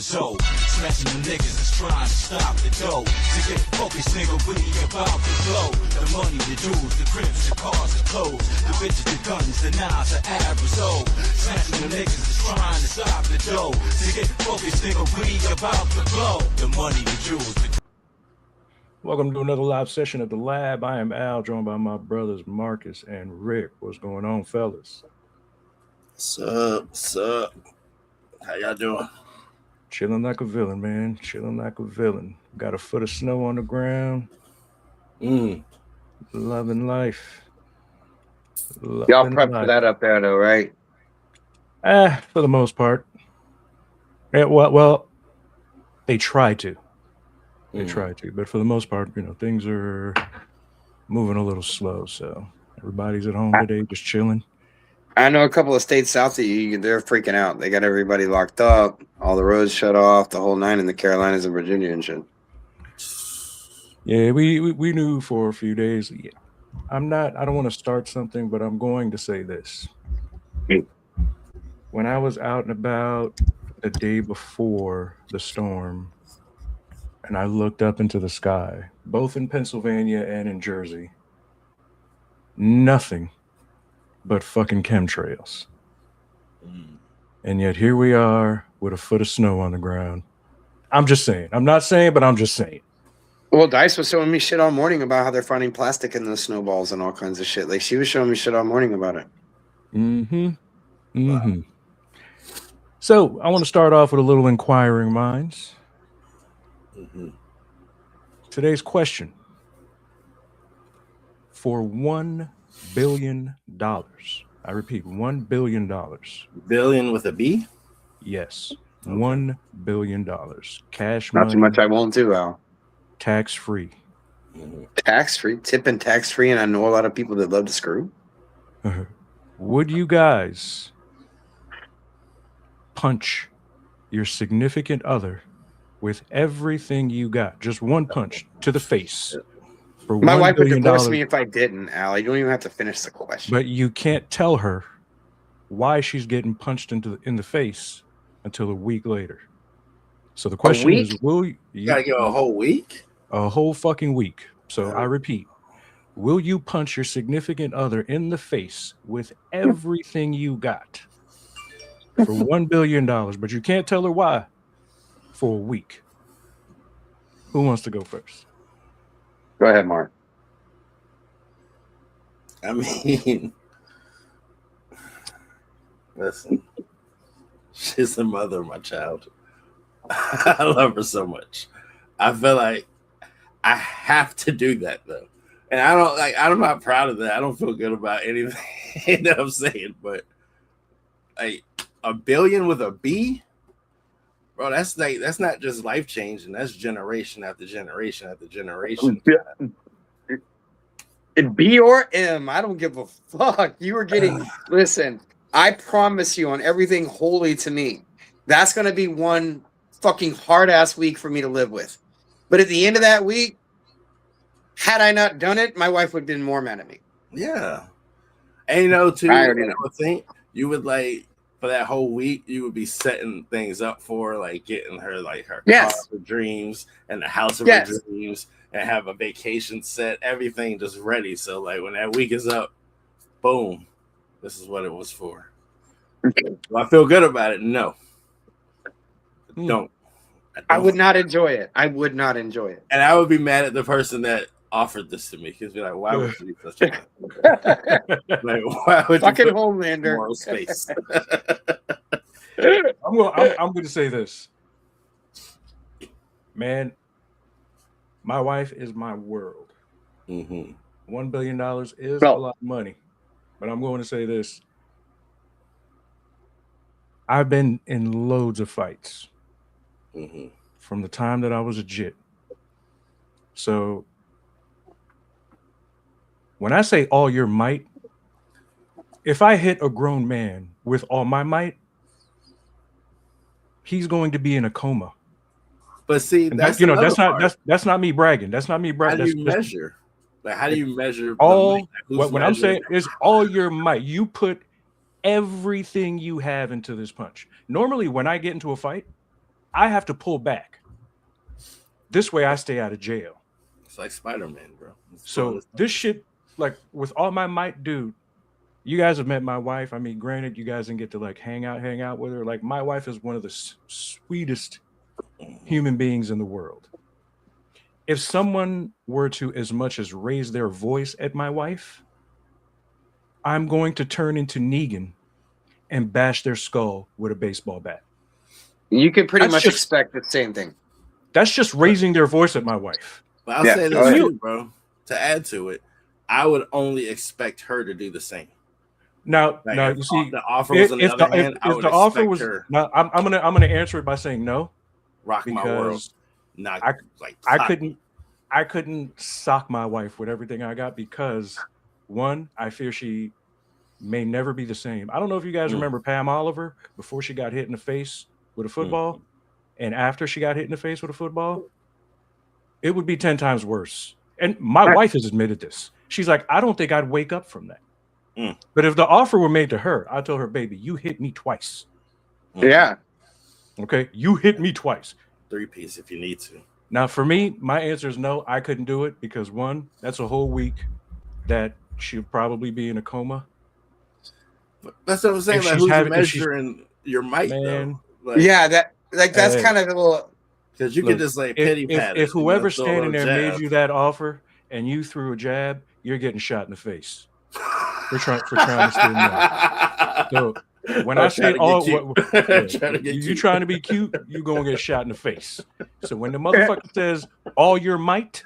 result. Smashing the niggas that's trying to stop the dough. To get focused, nigga, we about to blow. The money, the jewels, the cribs, the cars, the clothes, the bitches, the guns, the knives, the aerosol. Smashing the niggas that's trying to stop the dough. To get focused, nigga, we about to blow. The money, the jewels, the... Welcome to another live session of The Lab. I am Al, joined by my brothers Marcus and Rick. What's going on, fellas? What's up? How y'all doing? Chilling like a villain, man. Chilling like a villain. Got a foot of snow on the ground. Loving life. Y'all prepped for that up there, though, right? For the most part. Yeah, well, they try to. They try to, but for the most part, things are moving a little slow. So everybody's at home today, just chilling. I know a couple of states south of you, they're freaking out. They got everybody locked up, all the roads shut off, the whole nine in the Carolinas and Virginia and shit. Yeah, we knew for a few days. Yeah. I don't want to start something, but I'm going to say this. When I was out and about the day before the storm, and I looked up into the sky, both in Pennsylvania and in Jersey, nothing but fucking chemtrails. And yet here we are with a foot of snow on the ground. I'm just saying. I'm not saying, but I'm just saying. Well, Dice was showing me shit all morning about how they're finding plastic in the snowballs and all kinds of shit. Like, she was showing me shit all morning about it. Wow. So I want to start off with a little Inquiring Minds. Today's question: for $1 billion, I repeat, $1 billion. Billion with a B? Yes, $1 billion. Cash Not money. too much I won't do, Al. Tax-free. Tax-free? Tipping tax-free, and I know a lot of people that love to screw. Would you guys punch your significant other with everything you got? Just one punch to the face. For My wife would $1 divorce billion. me if I didn't, Al. You don't even have to finish the question. But you can't tell her why she's getting punched in the face until a week later. So the question is, will you gotta go a whole week? A whole fucking week. So I repeat, will you punch your significant other in the face with everything you got for $1 billion, but you can't tell her why for a week? Who wants to go first? Go ahead, Mark. I mean, listen, she's the mother of my child. I love her so much. I feel like I have to do that, though. And I'm not proud of that. I don't feel good about anything that I'm saying, but like $1 billion with a B, bro, that's not just life changing. That's generation after generation after generation. B or M, I don't give a fuck. You were getting, listen, I promise you on everything holy to me, that's going to be one fucking hard ass week for me to live with. But at the end of that week, had I not done it, my wife would have been more mad at me. Yeah. And too, I already know. I think you would for that whole week, you would be setting things up for getting her her car of her dreams and the house of her dreams, and have a vacation set, everything just ready. So when that week is up, boom, this is what it was for. Do I feel good about it? No. Don't. I would not enjoy it. I would not enjoy it. And I would be mad at the person that offered this to me, because be like, why would you do such a why would fucking you put Homelander moral space? I'm going to say this, man. My wife is my world. $1 billion is a lot of money, but I'm going to say this: I've been in loads of fights from the time that I was a jit. So when I say all your might, if I hit a grown man with all my might, he's going to be in a coma. But see, that's not me bragging. That's not me bragging. How do you measure? How do you measure all? What I'm saying is all your might. You put everything you have into this punch. Normally, when I get into a fight, I have to pull back. This way I stay out of jail. It's like Spider-Man, bro. So this shit, like with all my might, dude, you guys have met my wife. I mean, granted, you guys didn't get to like hang out with her. Like my wife is one of the sweetest human beings in the world. If someone were to as much as raise their voice at my wife, I'm going to turn into Negan and bash their skull with a baseball bat. You could pretty much expect the same thing. That's just raising their voice at my wife. But I'll say this too, bro. To add to it, I would only expect her to do the same. Now, like now you see, the offer was on the other hand, if the offer was her. Now, I'm gonna answer it by saying no. Rock my world. Not I couldn't sock my wife with everything I got because one, I fear she may never be the same. I don't know if you guys remember Pam Oliver before she got hit in the face with a football, and after she got hit in the face with a football, it would be 10 times worse. And my wife has admitted this. She's like, I don't think I'd wake up from that. But if the offer were made to her, I told her, baby, you hit me twice. Yeah. Okay, you hit me twice. 3-piece if you need to. Now, for me, my answer is no. I couldn't do it because one, that's a whole week that she'll probably be in a coma. That's what I'm saying. Like, who's measuring your might, though? Like, yeah, that's kind of a little. Because you can just like pity pat. If whoever's standing there made you that offer and you threw a jab, you're getting shot in the face. For trying to steal money. So when I say all, you trying to be cute, you gonna get shot in the face. So when the motherfucker says all your might,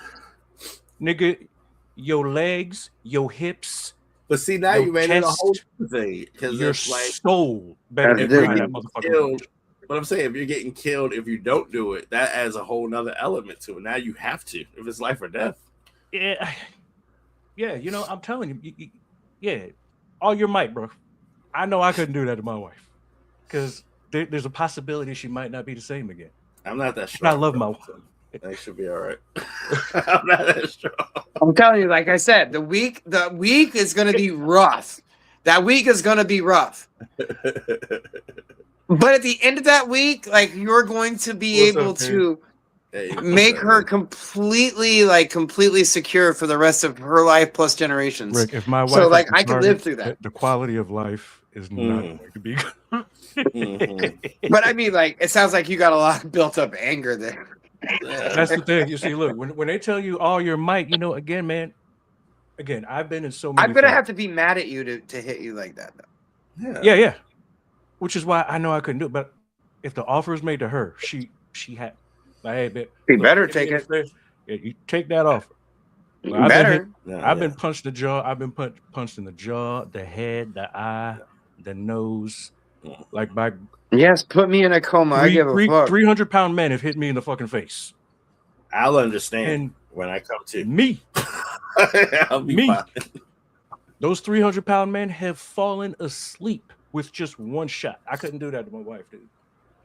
nigga, your legs, your hips. But see, now you made it a whole thing because your it's like soul better than that motherfucker. But I'm saying if you're getting killed, if you don't do it, that adds a whole nother element to it. Now you have to, if it's life or death. Yeah, you know, I'm telling you, yeah, all your might, bro. I know I couldn't do that to my wife because there's a possibility she might not be the same again. I'm not that strong. I love my wife. That should be all right. I'm not that strong. I'm telling you, like I said, the week is going to be rough. That week is going to be rough. But at the end of that week, like you're going to be able to make her completely secure for the rest of her life plus generations. Rick, if my wife, so like I could live through that. The quality of life is not going to be good. But I mean, like it sounds like you got a lot of built up anger there. That's the thing. You see, look, when they tell you all your might, you know, again, man. Again, I've been in so many. I'm gonna have to be mad at you to hit you like that, though. Yeah. Which is why I know I couldn't do it. But if the offer is made to her, she had. Like, hey, bitch, you better take it. Yeah, you take that offer. I've been punched in the jaw. I've been punched in the jaw, the head, the eye, the nose. Like by put me in a coma. I give a fuck. 300-pound men have hit me in the fucking face. I'll understand when I come to me. I'll be fine. Those 300-pound men have fallen asleep with just one shot. I couldn't do that to my wife, dude.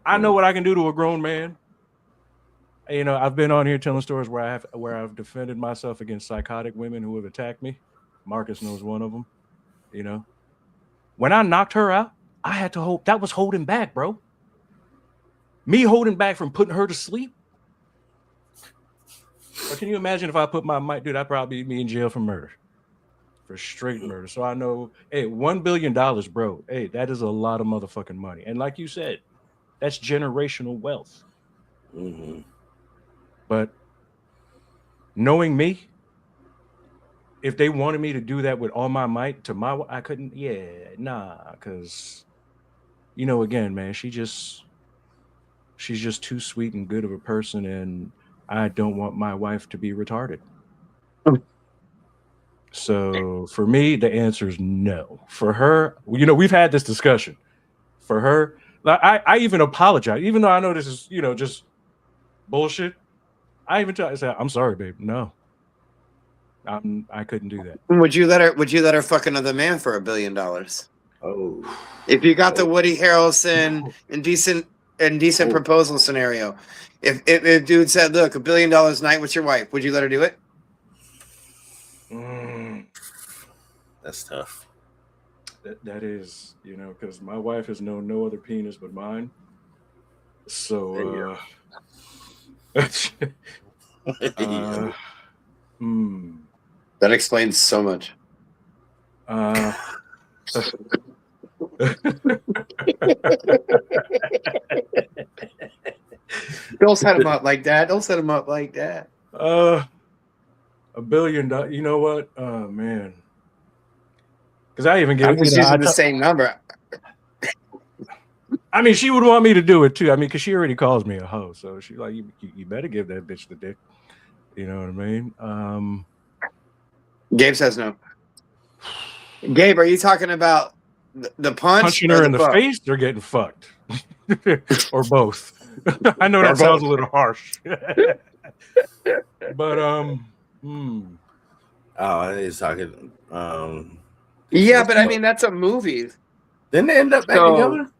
I know what I can do to a grown man. You know, I've been on here telling stories where I've defended myself against psychotic women who have attacked me. Marcus knows one of them. You know, when I knocked her out, I had to hold. That was holding back, bro. Me holding back from putting her to sleep. Or can you imagine if I put my mic, dude? I'd probably be in jail for murder, for straight murder. So I know, hey, $1 billion, bro. Hey, that is a lot of motherfucking money. And like you said, that's generational wealth. Mm-hmm. But knowing me, if they wanted me to do that with all my might to my, I couldn't. Yeah, nah, because you know, again, man, she's just too sweet and good of a person, and I don't want my wife to be retarded. So for me, the answer is no. For her, you know, we've had this discussion. For her, like, I even apologize, even though I know this is, you know, just bullshit. I even tell I said, I'm sorry, babe. No, I couldn't do that. Would you let her fuck another man for $1 billion? Oh, if you got the Woody Harrelson indecent proposal scenario, if dude said, look, $1 billion a night with your wife, would you let her do it? That's tough. That is, you know, because my wife has known no other penis but mine. So, That explains so much. Don't set him up like that. Don't set him up like that. $1 billion. You know what? Oh man. Because I even give. I'm just using the same number. I mean, she would want me to do it too. I mean, because she already calls me a hoe, so she's like, "You better give that bitch the dick." You know what I mean? Gabe says no. Gabe, are you talking about the punching her in the face or getting fucked, or both? I know that sounds a little harsh, but Oh, he's talking. Yeah, but I mean that's a movie. Didn't they end up back together?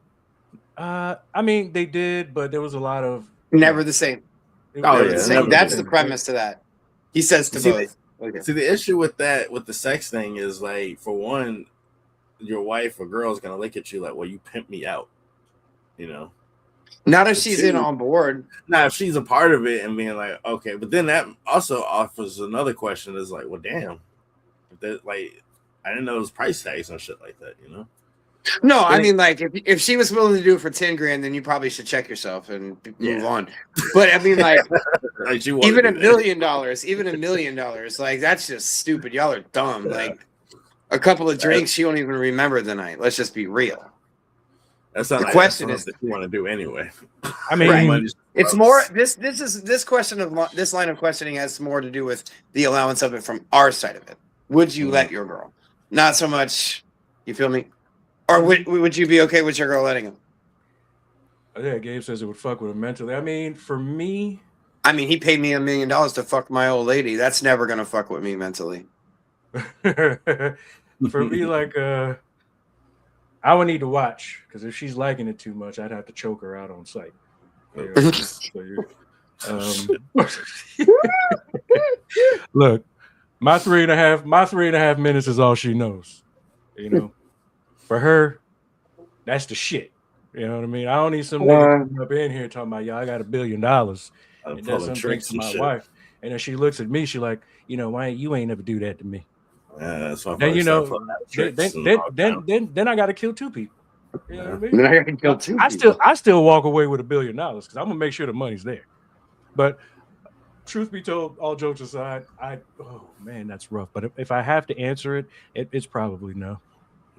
I mean they did, but there was a lot of never the same. The same. That's the premise to that. He says to both. See, the issue with that, with the sex thing, is like, for one, your wife or girl is gonna look at you like, "Well, you pimp me out," you know. Not if she's in on board. Now, if she's a part of it and being like, okay, but then that also offers another question: is like, well, damn, that, like, I didn't know it was price tags and shit like that, you know. No, I mean, like, if she was willing to do it for 10 grand, then you probably should check yourself and move on. But I mean, like, like even $1 million, like, that's just stupid. Y'all are dumb. Yeah. Like, a couple of drinks, she won't even remember the night. Let's just be real. That's not the question is that you want to do anyway. I mean, it's more this line of questioning has more to do with the allowance of it from our side of it. Would you let your girl? Not so much. You feel me? Or would you be okay with your girl letting him? Yeah, Gabe says it would fuck with him mentally. I mean, for me, he paid me $1 million to fuck my old lady. That's never gonna fuck with me mentally. For me, like, I would need to watch, because if she's liking it too much, I'd have to choke her out on sight. You know? Look, my 3.5 minutes is all she knows. You know. For her, that's the shit. You know what I mean? I don't need some nigga up in here talking about, I got $1 billion. And that's some things to my wife. And then she looks at me, she like, you ain't never do that to me. That's why. Then then I got to kill 2 people. You know what I mean? Then I got to kill 2 people. I still walk away with $1 billion because I'm gonna make sure the money's there. But truth be told, all jokes aside, oh man, that's rough. But if I have to answer it's probably no.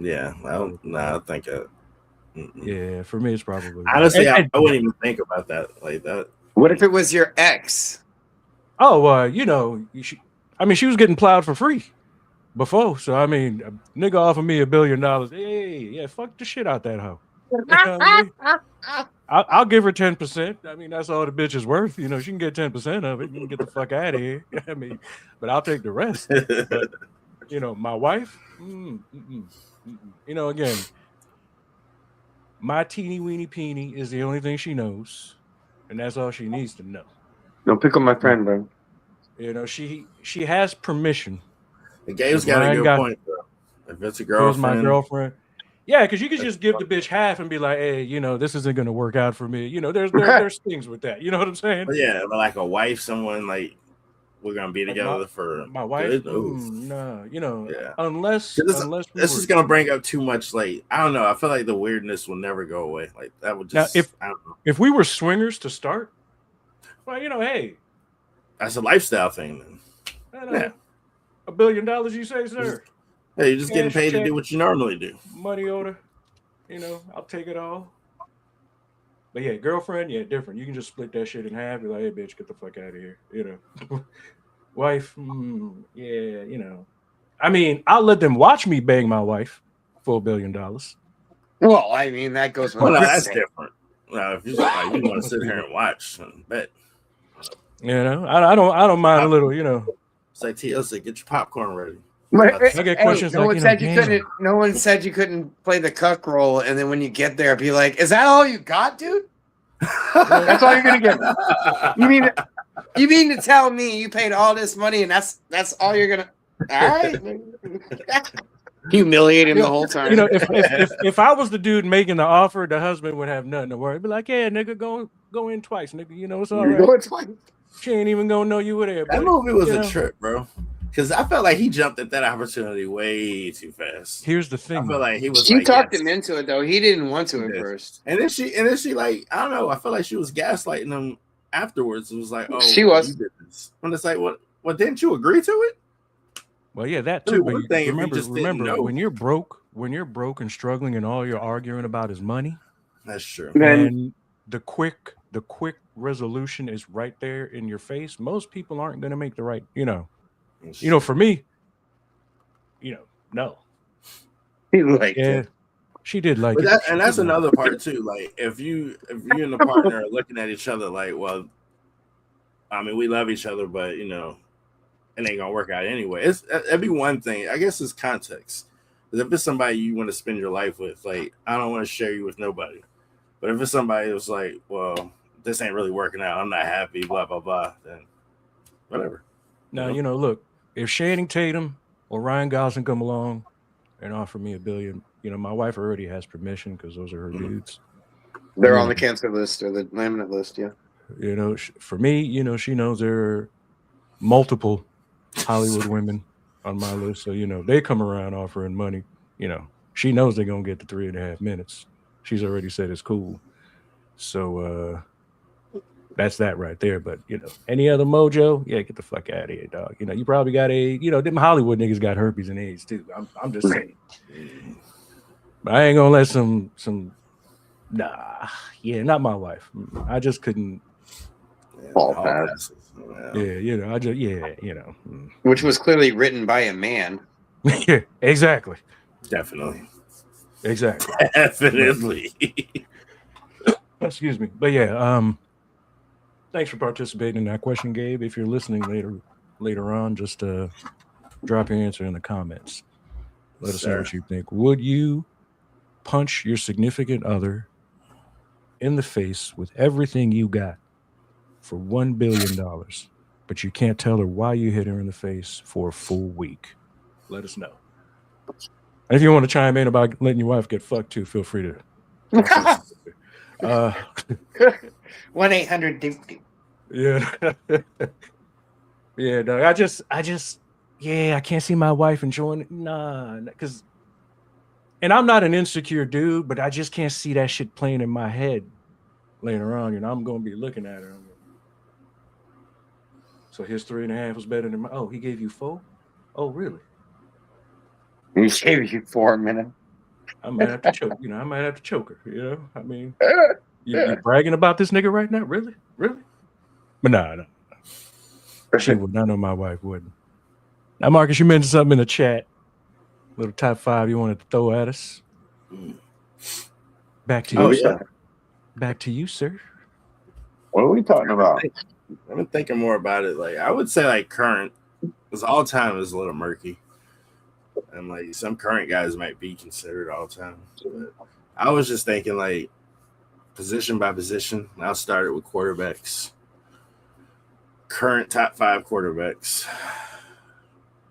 Yeah, I think it. Yeah, for me, it's probably honestly, I wouldn't even think about that like that. What if it was your ex? Oh, she was getting plowed for free before, so I mean, a nigga offered me $1 billion. Hey, yeah, fuck the shit out that hoe. You know what I mean? I'll give her 10%. I mean, that's all the bitch is worth. She can get 10% of it. You can get the fuck out of here. I mean, but I'll take the rest. But, my wife. Again, my teeny weeny peeny is the only thing she knows, and that's all she needs to know. Don't pick on my friend, bro. She has permission. The Gabe's got a good point, though. If it's a girlfriend, my girlfriend, yeah, because you could just give the bitch half and be like, hey, this isn't gonna work out for me. There's things with that. You know what I'm saying? But yeah, but like a wife, someone like. We're gonna be together for my wife. No, unless this is gonna bring up too much. Like, I don't know. I feel like the weirdness will never go away. Like that would just. Now, if we were swingers to start, well, hey, that's a lifestyle thing. Then $1 billion, you say, sir? Hey, you're just getting paid to do what you normally do. Money order, I'll take it all. But yeah, girlfriend, different. You can just split that shit in half. Be like, hey, bitch, get the fuck out of here. Wife, I mean, I'll let them watch me bang my wife for $1 billion. Well, I mean, that goes. Well, no, that's different. Now, if you want to sit here and watch, bet. I don't mind a little. It's like TLC, get your popcorn ready. I get questions no one said you couldn't. No one said you couldn't play the cuck role, and then when you get there, be like, "Is that all you got, dude? That's all you're gonna get? You mean to tell me you paid all this money, and that's all you're gonna? All right, humiliate him the whole time. If I was the dude making the offer, the husband would have nothing to worry. Be like, "Yeah, nigga, go Go in twice, nigga. You know, it's all You right. know, it's like She ain't even gonna know you were there. That Buddy. movie was You a know? trip, bro. Because I felt like he jumped at that opportunity way too fast. Here's the I thing. feel like he was she like, talked yes. him into it though. He didn't want to He at did. first. And then she like, I don't know. I feel like she was gaslighting him afterwards. It was like, oh, She was. you did this. When it's like, what didn't you agree to it? Well, yeah, that It'd too. be But one thing if you just didn't remember, know. when you're broke and struggling, and all you're arguing about is money, That's true. Then and the quick resolution is right there in your face. Most people aren't going to make the right. That's You know, true. for me, no. he liked Yeah, it. she did like But it. that's another part too. Like if you and the partner are looking at each other like, well, I mean, we love each other, but it ain't gonna work out anyway. That'd be one thing. I guess it's context. Because if it's somebody you want to spend your life with, like I don't want to share you with nobody. But if it's somebody who's like, well, this ain't really working out, I'm not happy, blah blah blah, then whatever. Now, look, if Channing Tatum or Ryan Gosling come along and offer me $1 billion, my wife already has permission because those are her dudes. They're on the cancer list or the laminate list, yeah. For me, she knows there are multiple Hollywood women on my list. So, they come around offering money, she knows they're going to get the 3.5 minutes. She's already said it's cool. So, that's that right there. But, any other mojo, yeah, get the fuck out of here, dog. You probably got them Hollywood niggas got herpes and AIDS too. I'm just saying. But I ain't going to let some, not my wife. I just couldn't. All passes. Yeah. Which was clearly written by a man. Yeah, exactly. Definitely. Exactly. Definitely. Excuse me. But yeah, thanks for participating in that question, Gabe. If you're listening later on, just drop your answer in the comments. Let us know what you think. Would you punch your significant other in the face with everything you got for $1 billion, but you can't tell her why you hit her in the face for a full week? Let us know. And if you want to chime in about letting your wife get fucked too, feel free to. 1-800 Yeah. Yeah, no, I just I can't see my wife enjoying it. Nah, because and I'm not an insecure dude, but I just can't see that shit playing in my head later on. I'm gonna be looking at her. So his 3.5 was better than my. Oh, he gave you 4? Oh, really? He gave you 4 minutes. I might have to choke. I might have to choke her. I mean, you bragging about this nigga right now? Really? But nah. She would. I know my wife wouldn't. Now, Marcus, you mentioned something in the chat. Little top 5 you wanted to throw at us. Back to you, sir. Back to you, sir. What are we talking about? I've been thinking more about it. Like I would say, like current, because all time is a little murky, and like some current guys might be considered all time. But I was just thinking, like position by position. I'll start it with quarterbacks. Current top 5 quarterbacks.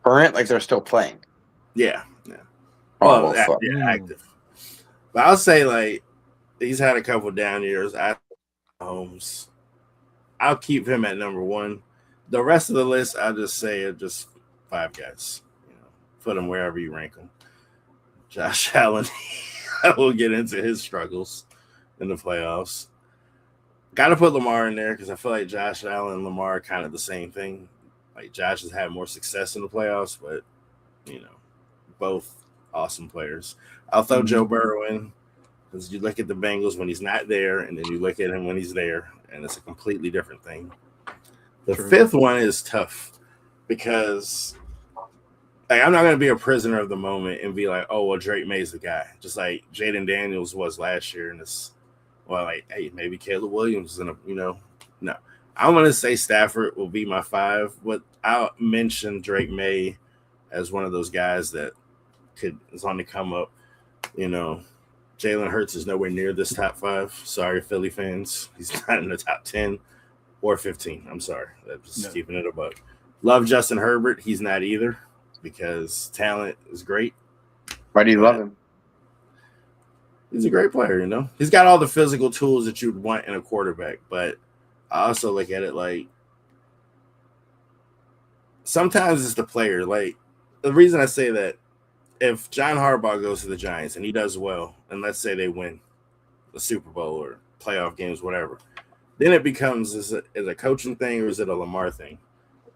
Current, like they're still playing. Yeah. Oh, active. But I'll say like he's had a couple down years. Holmes. I'll keep him at number 1. The rest of the list, I'll just say are just 5 guys. Put them wherever you rank them. Josh Allen, I will get into his struggles in the playoffs. Got to put Lamar in there because I feel like Josh Allen and Lamar are kind of the same thing. Like Josh has had more success in the playoffs, but both awesome players. I'll throw Joe Burrow in because you look at the Bengals when he's not there, and then you look at him when he's there, and it's a completely different thing. The fifth one is tough because I'm not going to be a prisoner of the moment and be like, oh, well, Drake May's the guy. Just like Jaden Daniels was last year. And it's, hey, maybe Caleb Williams. No. I'm going to say Stafford will be my 5. But I'll mention Drake May as one of those guys that is on the come up. Jalen Hurts is nowhere near this top 5. Sorry, Philly fans. He's not in the top 10 or 15. I'm sorry. I'm just keeping it a buck. Love Justin Herbert. He's not either because talent is great. Why do you love him? He's a great player, you know. He's got all the physical tools that you'd want in a quarterback, but I also look at it like sometimes it's the player. Like the reason I say that, if John Harbaugh goes to the Giants and he does well, and let's say they win the Super Bowl or playoff games, whatever, then it becomes is a coaching thing or is it a Lamar thing?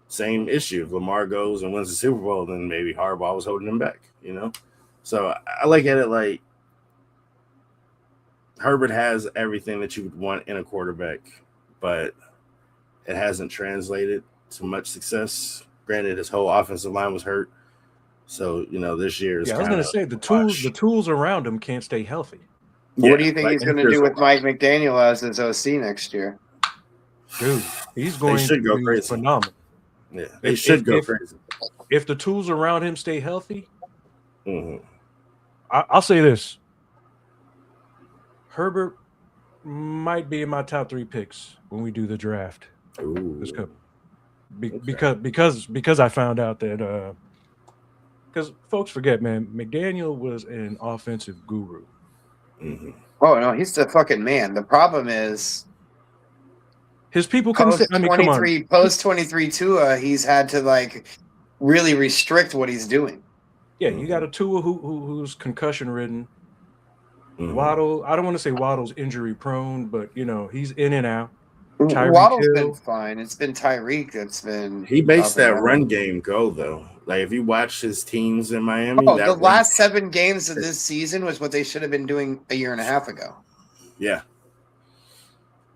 Same issue. If Lamar goes and wins the Super Bowl, then maybe Harbaugh was holding him back, you know? So I look at it like Herbert has everything that you would want in a quarterback, but it hasn't translated to much success. Granted, his whole offensive line was hurt. So, you know, this year is I was going to say the tools around him can't stay healthy. What do you think he's going to do with Mike McDaniel as his OC next year? Dude, he's going to go crazy. Phenomenal. Yeah, they should go crazy. If the tools around him stay healthy, I'll say this. Herbert might be in my top 3 picks when we do the draft. This couple. Because I found out that because folks forget, man, McDaniel was an offensive guru. Oh no, he's the fucking man. The problem is his people couldn't say. I mean, come on. Post 23 Tua, he's had to like really restrict what he's doing. Yeah, you got a Tua who's concussion ridden. Waddle, I don't want to say Waddle's injury prone, but you know he's in and out. Waddle's been fine. It's been Tyreek that's been. He makes that run game go though. Like if you watch his teams in Miami, the last 7 games of this season was what they should have been doing a year and a half ago. Yeah.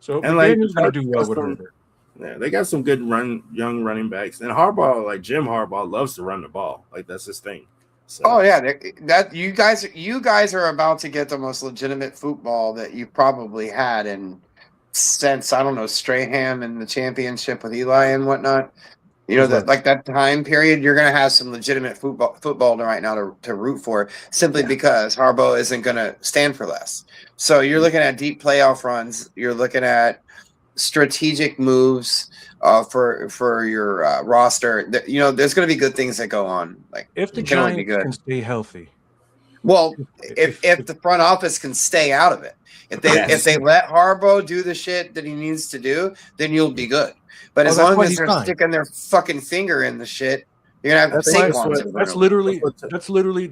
So and McDaniel's gonna do well with Herbert. Yeah, they got some good young running backs, and Harbaugh, like Jim Harbaugh, loves to run the ball. Like that's his thing. So. Oh yeah, that you guys are about to get the most legitimate football that you've probably had since I don't know Strahan and the championship with Eli and whatnot. You know that like that time period, you're going to have some legitimate football right now to root for simply because Harbaugh isn't going to stand for less. So you're looking at deep playoff runs. You're looking at strategic moves for your roster. You know, there's going to be good things that go on. Like if the Giants can stay healthy. Well, if the front office can stay out of it, if they let Harbaugh do the shit that he needs to do, then you'll be good. But as long as they're sticking their fucking finger in the shit, you're gonna have Saquon. That's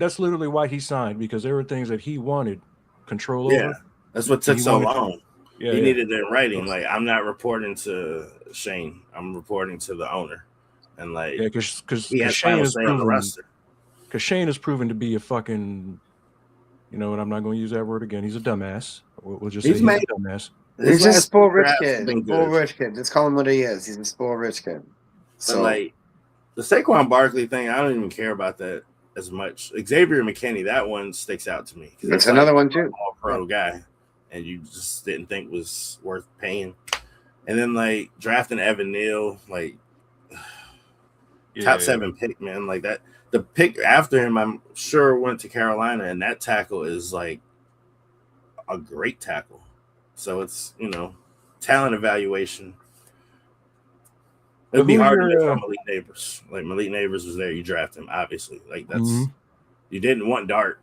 literally why he signed, because there were things that he wanted control over. Yeah, that's what took so long. He needed it in writing. Like I'm not reporting to Shane, I'm reporting to the owner, and like because Shane is proven. Because Shane is proven to be a fucking, you know, and I'm not going to use that word again. He's a dumbass. We'll just say he's a dumbass. He's just a spoiled rich kid. Spoiled rich kid. Just call him what he is. He's a spoiled rich kid. So, like, the Saquon Barkley thing, I don't even care about that as much. Xavier McKinney, that one sticks out to me. That's another one, too. All-pro guy, and you just didn't think was worth paying. And then, like, drafting Evan Neal, like, top 7 pick, man. Like, that. The pick after him, I'm sure, went to Carolina, and that tackle is like a great tackle. So it's, you know, talent evaluation. It would be hard to get from Malik Neighbors. Like Malik Neighbors was there, you draft him, obviously. Like that's you didn't want Dart.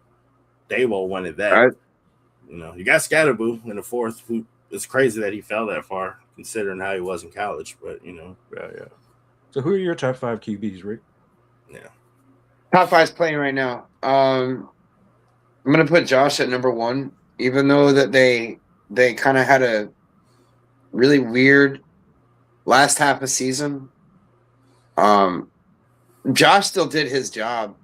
Dayball wanted that. Right. You know, you got Scatterboo in the 4th. It's crazy that he fell that far, considering how he was in college. But you know, yeah. So who are your top 5 QBs, Rick? Yeah. Top 5's playing right now. I'm going to put Josh at number 1, even though that they kind of had a really weird last half of season. Josh still did his job.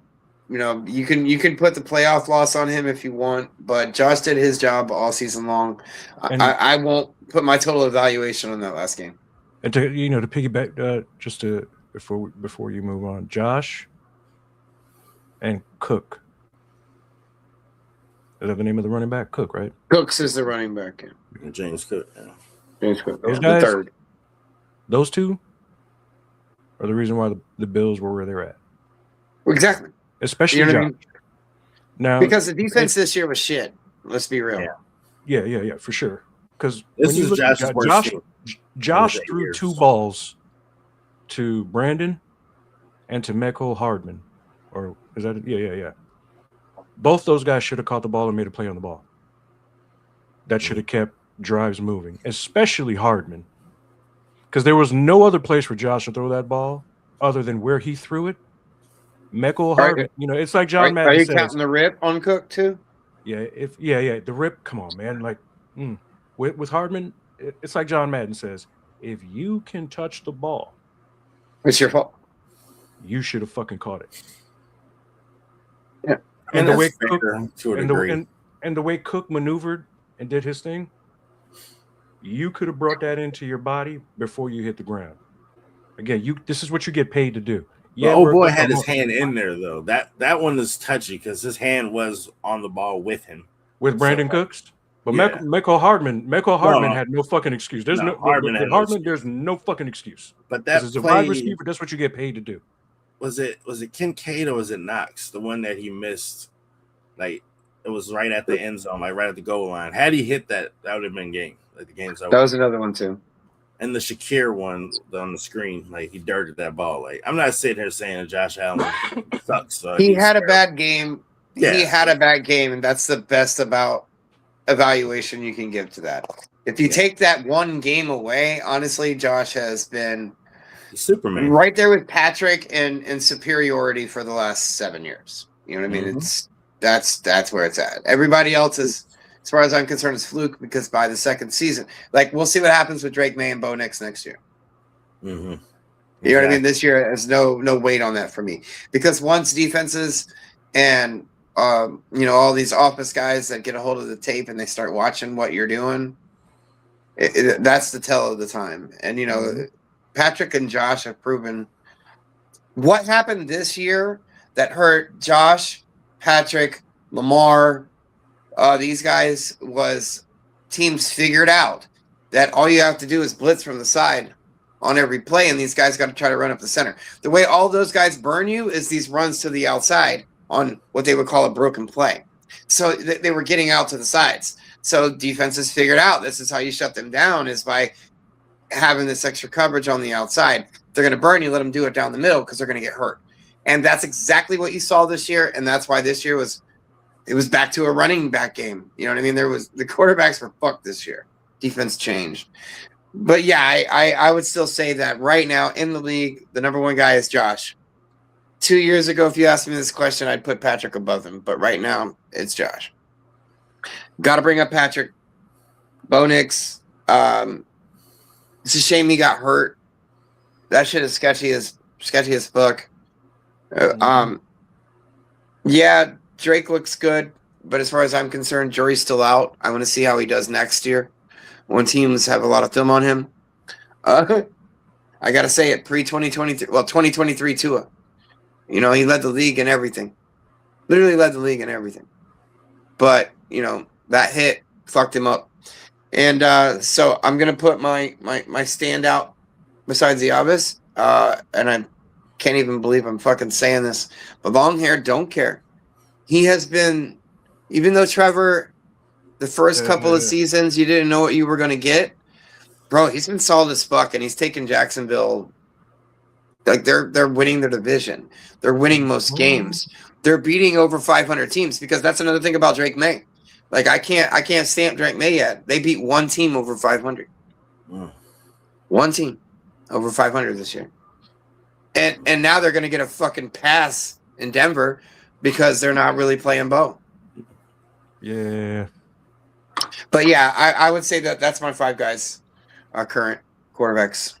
You know, you can put the playoff loss on him if you want, but Josh did his job all season long. I won't put my total evaluation on that last game. And to piggyback, just to before you move on, Josh and Cook. Is that the name of the running back? Cook, right? Cooks is the running back. Yeah. James Cook. Yeah. James Cook. Those guys, the 3rd. Those 2 are the reason why the Bills were where they're at. Exactly. Especially Josh. I mean? Now, because the defense this year was shit. Let's be real. Yeah, for sure. Because this is Josh threw 2 balls to Brandon and to Mecole Hardman. Or is that yeah. Both those guys should have caught the ball and made a play on the ball. that should have kept drives moving, especially Hardman, because there was no other place for Josh to throw that ball other than where he threw it. Meckel Hardman, it's like John Are Madden you says. counting the rip on Cook too? Yeah, the rip. Come on, man. Like with Hardman, it's like John Madden says. If you can touch the ball, It's your fault. you should have fucking caught it. Yeah, And the way Cook, to a degree. and the way Cook maneuvered and did his thing, you could have brought that into your body before you hit the ground. Again, this is what you get paid to do. Yeah, old boy had his hand in there though. That one is touchy because his hand was on the ball with him. With Brandon Cooks. But Meckel Hardman had no fucking excuse. There's there's no fucking excuse. But that as a wide receiver, that's what you get paid to do. Was it Kincaid or was it Knox? The one that he missed, like it was right at the end zone, like right at the goal line. Had he hit that would have been game. Like the game's over. That was another one too. And the Shakir one on the screen, like he dirted that ball. Like I'm not sitting here saying Josh Allen sucks. So he had a bad game. Yeah. He had a bad game, and that's the best about evaluation you can give to that. If you take that one game away, honestly, Josh has been Superman right there with Patrick in superiority for the last 7 years. You know what I mean? It's that's where it's at. Everybody else is, as far as I'm concerned, is fluke because by the second season, like we'll see what happens with Drake May and Bo Nix next year. Mm-hmm. You know what I mean? This year has no weight on that for me because once defenses and all these office guys that get a hold of the tape and they start watching what you're doing, that's the tell of the time. And Patrick and Josh have proven what happened this year that hurt Josh, Patrick, Lamar, these guys was teams figured out that all you have to do is blitz from the side on every play, and these guys got to try to run up the center. The way all those guys burn you is these runs to the outside on what they would call a broken play. So they were getting out to the sides. So defenses figured out this is how you shut them down is by having this extra coverage on the outside. They're going to burn you, let them do it down the middle because they're going to get hurt. And that's exactly what you saw this year, and that's why this year was back to a running back game. You know what I mean? The quarterbacks were fucked this year. Defense changed. But yeah, I would still say that right now in the league, the number one guy is Josh. 2 years ago, if you asked me this question, I'd put Patrick above him. But right now, it's Josh. Got to bring up Patrick. Bo Nix. It's a shame he got hurt. That shit is sketchy as fuck. Yeah, Drake looks good, but as far as I'm concerned, jury's still out. I want to see how he does next year when teams have a lot of film on him. I got to say it, pre-2023, 2023 Tua. He led the league in everything. Literally led the league in everything. But, that hit fucked him up. And so I'm going to put my standout besides the obvious, and I can't even believe I'm fucking saying this, but long hair, don't care. He has been, even though Trevor, the first couple of seasons, you didn't know what you were going to get, bro, he's been solid as fuck, and he's taken Jacksonville. Like they're winning their division. They're winning most games. They're beating over 500 teams because that's another thing about Drake May. Like I can't stamp Drake May yet. They beat one team over 500. One team over 500 this year. And now they're going to get a fucking pass in Denver because they're not really playing Bo. Yeah. But yeah, I would say that's my 5 guys, our current quarterbacks.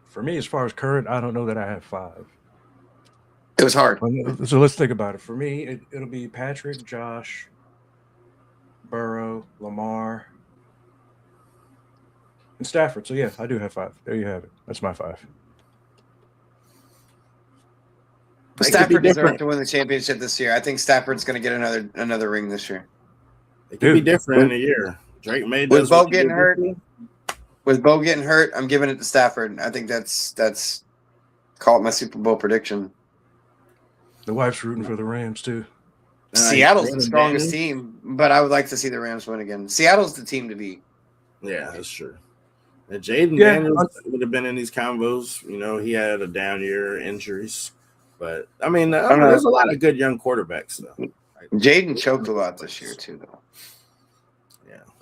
For me, as far as current, I don't know that I have 5. It was hard. So let's think about it. For me, it'll be Patrick, Josh, Burrow, Lamar, and Stafford. So yeah, I do have 5. There you have it. That's my 5. Stafford deserved to win the championship this year. I think Stafford's going to get another ring this year. It could be different in a year. Drake May does with Bo getting hurt. With Bo getting hurt, I'm giving it to Stafford. I think that's call it my Super Bowl prediction. The wife's rooting for the Rams too. Seattle's the strongest team, but I would like to see the Rams win again. Seattle's the team to beat. Yeah, that's true. And Jaden Daniels would have been in these combos. He had a down year, injuries. But, I mean, there's a lot of good young quarterbacks, though. Jaden choked a lot this year, too, though.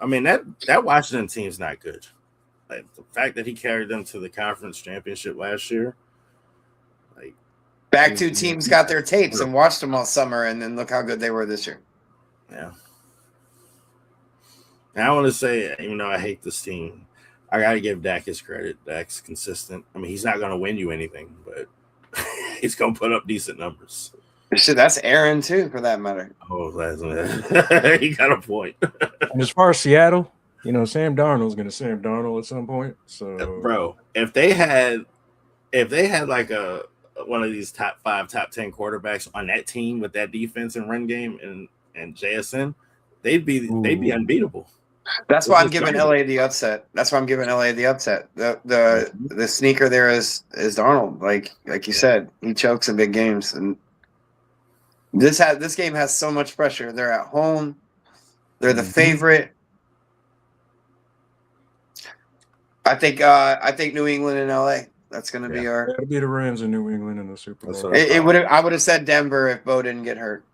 I mean, that Washington team's not good. Like the fact that he carried them to the conference championship last year. Like Back two teams got their tapes and watched them all summer, and then look how good they were this year. Yeah. And I want to say, even though I hate this team, I got to give Dak his credit. Dak's consistent. I mean, he's not going to win you anything, but he's going to put up decent numbers. Shit, that's Aaron too, for that matter. Oh, he got a point. And as far as Seattle, Sam Darnold's going to Sam Darnold at some point. So, bro, if they had like one of these top 5, top 10 quarterbacks on that team with that defense and run game and JSN, they'd be unbeatable. That's why I'm giving LA the upset. The sneaker there is Darnold. Like you said, he chokes in big games, and this game has so much pressure. They're at home. They're the favorite. I think New England and LA. That's going to be our. It'll be the Rams in New England in the Super Bowl. I would have said Denver if Bo didn't get hurt.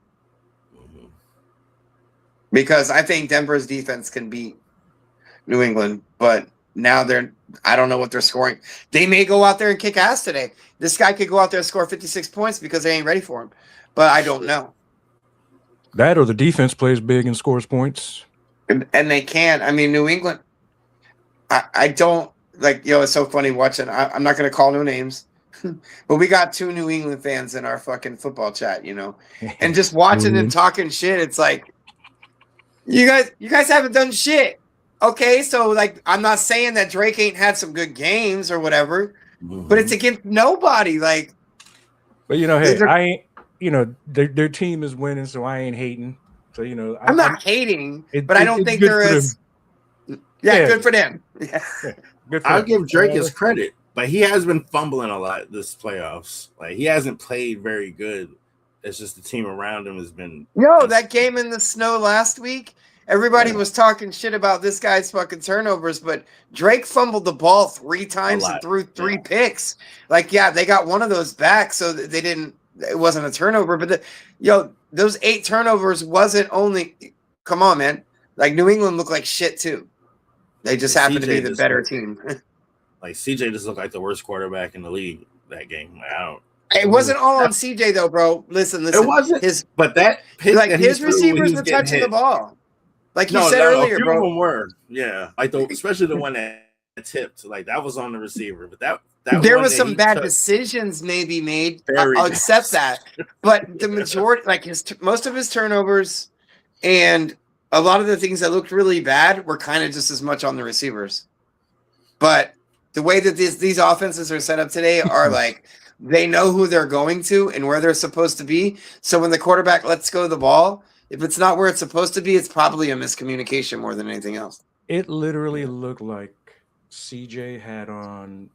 Because I think Denver's defense can beat New England, but now I don't know what they're scoring. They may go out there and kick ass today. This guy could go out there and score 56 points because they ain't ready for him. But I don't know. That or the defense plays big and scores points. And they can. I mean, New England, I don't like, it's so funny watching. I'm not going to call no names, but we got 2 New England fans in our fucking football chat, and just watching them talking shit. It's like, you guys haven't done shit. Okay, so I'm not saying that Drake ain't had some good games or whatever, but it's against nobody. But hey, I ain't. Their team is winning, so I ain't hating. So I'm not hating, but I don't think there is. Yeah, good for them. Yeah. Good for I'll them. give Drake his credit, but he has been fumbling a lot this playoffs. Like he hasn't played very good. It's just the team around him has been. That game in the snow last week, everybody was talking shit about this guy's fucking turnovers, but Drake fumbled the ball 3 times and threw 3 picks. They got one of those back, so they didn't. It wasn't a turnover, but those 8 turnovers wasn't only. Come on, man! New England looked like shit too. They just happened to be the better team. CJ just looked like the worst quarterback in the league that game. It wasn't all on CJ though, bro. Listen. It wasn't. But that his receivers were touching the ball, like you said earlier, a few bro. Of them were, yeah. Especially the one that tipped, that was on the receiver. But that there was some bad decisions maybe made. I'll accept that, but the majority, most of his turnovers, and a lot of the things that looked really bad were kind of just as much on the receivers. But the way that these offenses are set up today are they know who they're going to and where they're supposed to be. So when the quarterback lets go of the ball, if it's not where it's supposed to be, it's probably a miscommunication more than anything else. It literally looked like CJ had on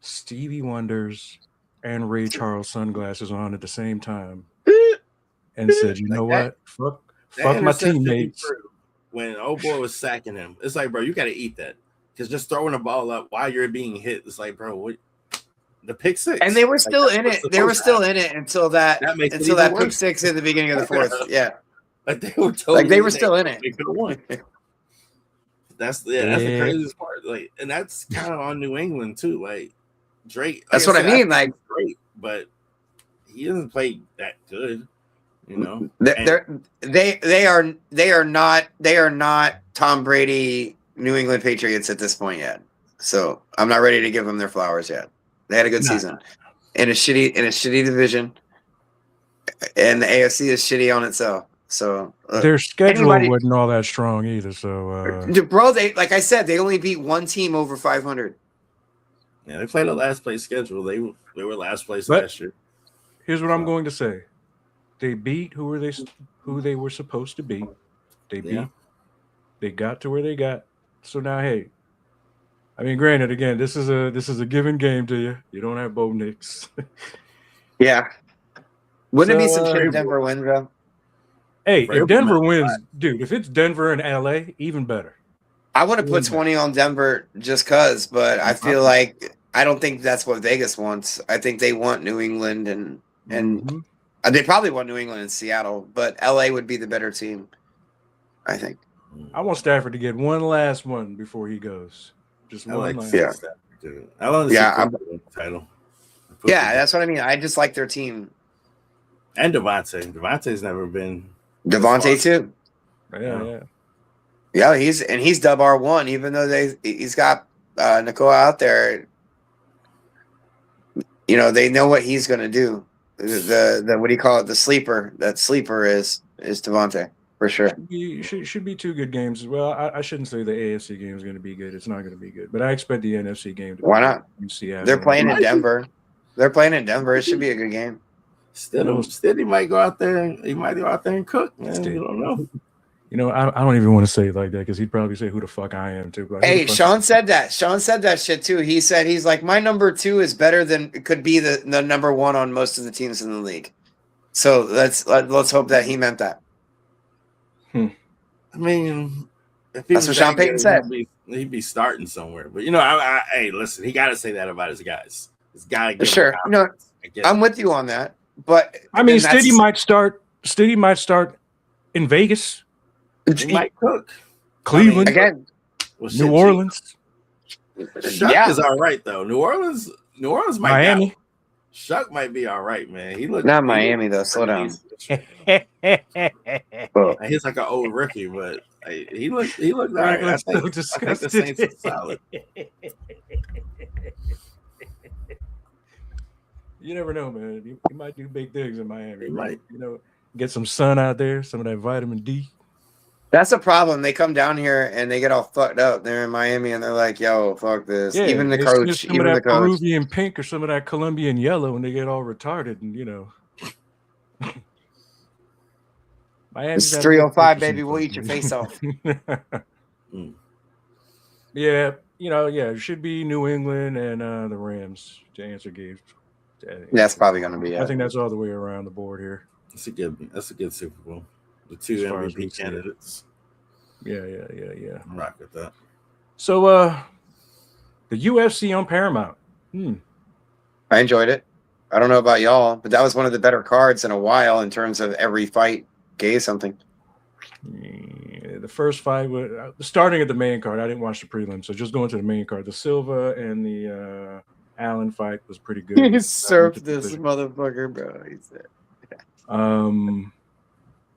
Stevie Wonder's and Ray Charles sunglasses on at the same time and said, you know what? Fuck my teammates. When old boy was sacking him, it's bro, you got to eat that. Because just throwing the ball up while you're being hit, it's bro, what? The pick 6. And they were still in it. They were still in it until that pick 6 at the beginning of the 4th. Yeah. They were totally they were still in it. They could have won. That's the craziest part. And that's kind of on New England too. Drake. That's what I mean. Great, but he doesn't play that good. They are not Tom Brady New England Patriots at this point yet. So I'm not ready to give them their flowers yet. They had a good season in a shitty division, and the AFC is shitty on itself. So their schedule wasn't all that strong either. So bro, like I said, they only beat 1 team over 500. Yeah, they played a last place schedule. They were last place last year. Here's what I'm going to say: they beat who they were supposed to beat. They beat. Yeah. They got to where they got. So now, hey, I mean, granted, again, this is a given game to you. You don't have Bo Nix. Yeah. Wouldn't it be some shit if Denver wins, bro? Hey, if Denver wins, dude, if it's Denver and LA, even better. I would have put 20 on Denver just because, but I feel like I don't think that's what Vegas wants. I think they want New England and they probably want New England and Seattle, but LA would be the better team, I think. I want Stafford to get one last one before he goes. Just I one like last. Yeah. Stafford too. I want to see Yeah, Puka win the title. Yeah, that's what I mean. I just like their team. And Devontae. Devontae's never been this Devontae far. too. Yeah. Yeah, he's dub R1, even though he's got Nicole out there. You know, they know what he's gonna do. The what do you call it? The sleeper. That sleeper is Devontae for sure. Should be two good games. Well, I shouldn't say the AFC game is going to be good. It's not going to be good, but I expect the NFC game to Why be not? good. UCF. They're playing in Might be. Denver. They're playing in Denver. It should be a good game. Steady might go out there and he might go out there and cook, man. Steady. You don't know. You know, I don't even want to say it like that because he'd probably say who the fuck I am too. Like, Hey, Sean said that. Sean said that shit too. He's like, my number 2 is better than could be the number 1 on most of the teams in the league. So let's hope that he meant that. I mean, if he That's was what Sean that Payton good, said. He'd be starting somewhere. But you know, hey, listen, he got to say that about his guys. He's got to give Sure. him No, confidence. I get I'm it. with you on that. But I mean, and that's- Steady might start in Vegas, He might cook. Cleveland, again. Well, shit, New Orleans, Shuck Yeah. is all right though. New Orleans might Miami. got- Shuck might be all right, man. He looked Not Miami, though. Slow down. Oh. He's like an old rookie, but he looked all right. I think the Saints are solid. You never know, man. He might do big things in Miami. He might. You know, get some sun out there, some of that vitamin D. That's a problem. They come down here and they get all fucked up. They're in Miami and they're like, yo, fuck this. Yeah, Even the they coach. sniff some Even of the that coach. Peruvian pink or some of that Colombian yellow, and they get all retarded. And you know, Miami's It's got 305, some baby. We'll eat your fucking- face off. Yeah, you know, it should be New England and the Rams to answer Gabe's. That's probably going to be it. I think that's all the way around the board here. That's a good Super Bowl. The two As far as we MVP see it. candidates. Yeah. I'm rock with that. So, the UFC on Paramount. I enjoyed it. I don't know about y'all, but that was one of the better cards in a while in terms of every fight gave something. Yeah, the first fight was starting at the main card. I didn't watch the prelim, so just going to the main card. The Silva and the Allen fight was pretty good. He surfed this motherfucker, bro. He said.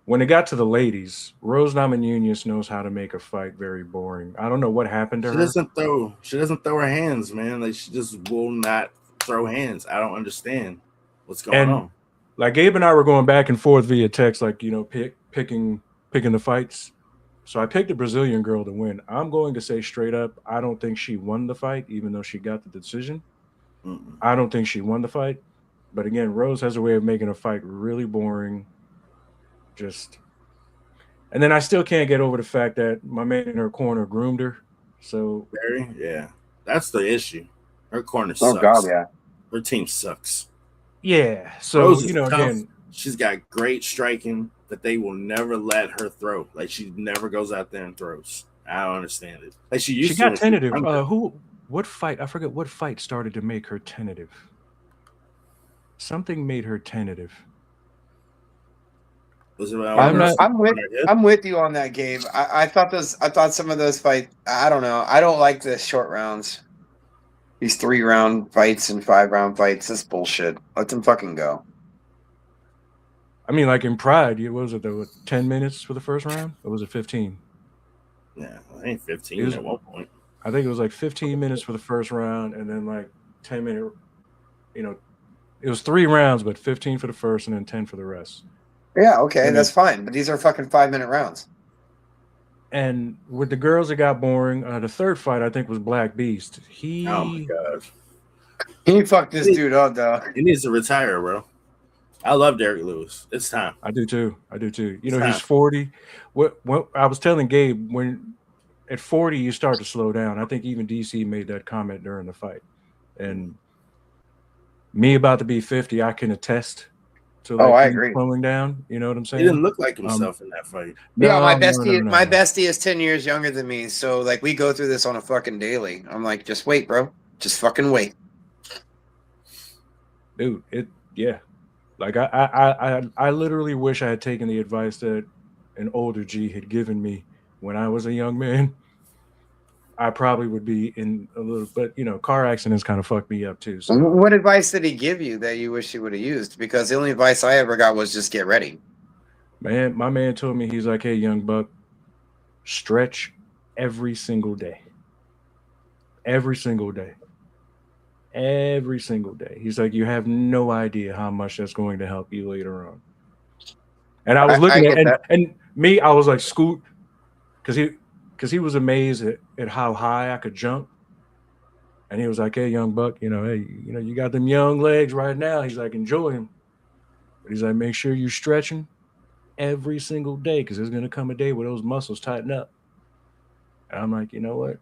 When it got to the ladies, Rose Namajunas knows how to make a fight very boring. I don't know what happened to her. She doesn't throw her hands, man. Like she just will not throw hands. I don't understand what's going on. Like Gabe and I were going back and forth via text, like, you know, picking the fights. So I picked a Brazilian girl to win. I'm going to say straight up, I don't think she won the fight, even though she got the decision. I don't think she won the fight. But again, Rose has a way of making a fight really boring. And then I still can't get over the fact that my man in her corner groomed her. So Yeah, that's the issue. Her corner sucks. Oh, God, yeah. Her team sucks. yeah. So Rose is you know, tough. again, She's got great striking, but they will never let her throw. Like she never goes out there and throws. I don't understand it. Like she used she to. got when tentative. was younger. What fight? I forget what fight started to make her tentative. Something made her tentative. Was it I'm with you on that, Gabe. I thought some of those fights. I don't know. I don't like the short rounds. These 3-round fights and 5-round fights. This bullshit. Let them fucking go. I mean, like in Pride, what was it? 10 minutes for the first round, or was it 15? Yeah, I ain't 15 at one point. I think it was like 15 minutes for the first round, and then like 10-minute. You know, it was 3 rounds, but 15 for the first, and then 10 for the rest. Yeah, okay, that's fine. But these are fucking 5-minute rounds. And with the girls, it got boring. The third fight, I think, was Black Beast. Oh my god, He fucked this dude up, though. he needs to retire, bro. I love Derek Lewis. It's time. I do too. You know, he's 40. What I was telling Gabe, when at 40 you start to slow down. I think even DC made that comment during the fight. And me about to be 50, I can attest to like I agree. slowing down. You know what I'm saying? He didn't look like himself in that fight. Yeah, my No. bestie is 10 years younger than me, so like we go through this on a fucking daily. I'm like, just wait, bro. Just fucking wait. Dude, like I literally wish I had taken the advice that an older G had given me when I was a young man, I probably would be in a little, but car accidents kind of fucked me up too. So What advice did he give you that you wish you would have used? Because the only advice I ever got was just get ready. man, my man told me, he's like, hey, young buck, stretch every single day. Every single day. Every single day. He's like, you have no idea how much that's going to help you later on. And I was I looking at get that. and me, I was like, Scoot, because he was amazed at how high I could jump. And he was like, hey, young buck, hey, you got them young legs right now. He's like, enjoy him. But he's like, make sure you're stretching every single day, because there's gonna come a day where those muscles tighten up. And I'm like, you know what?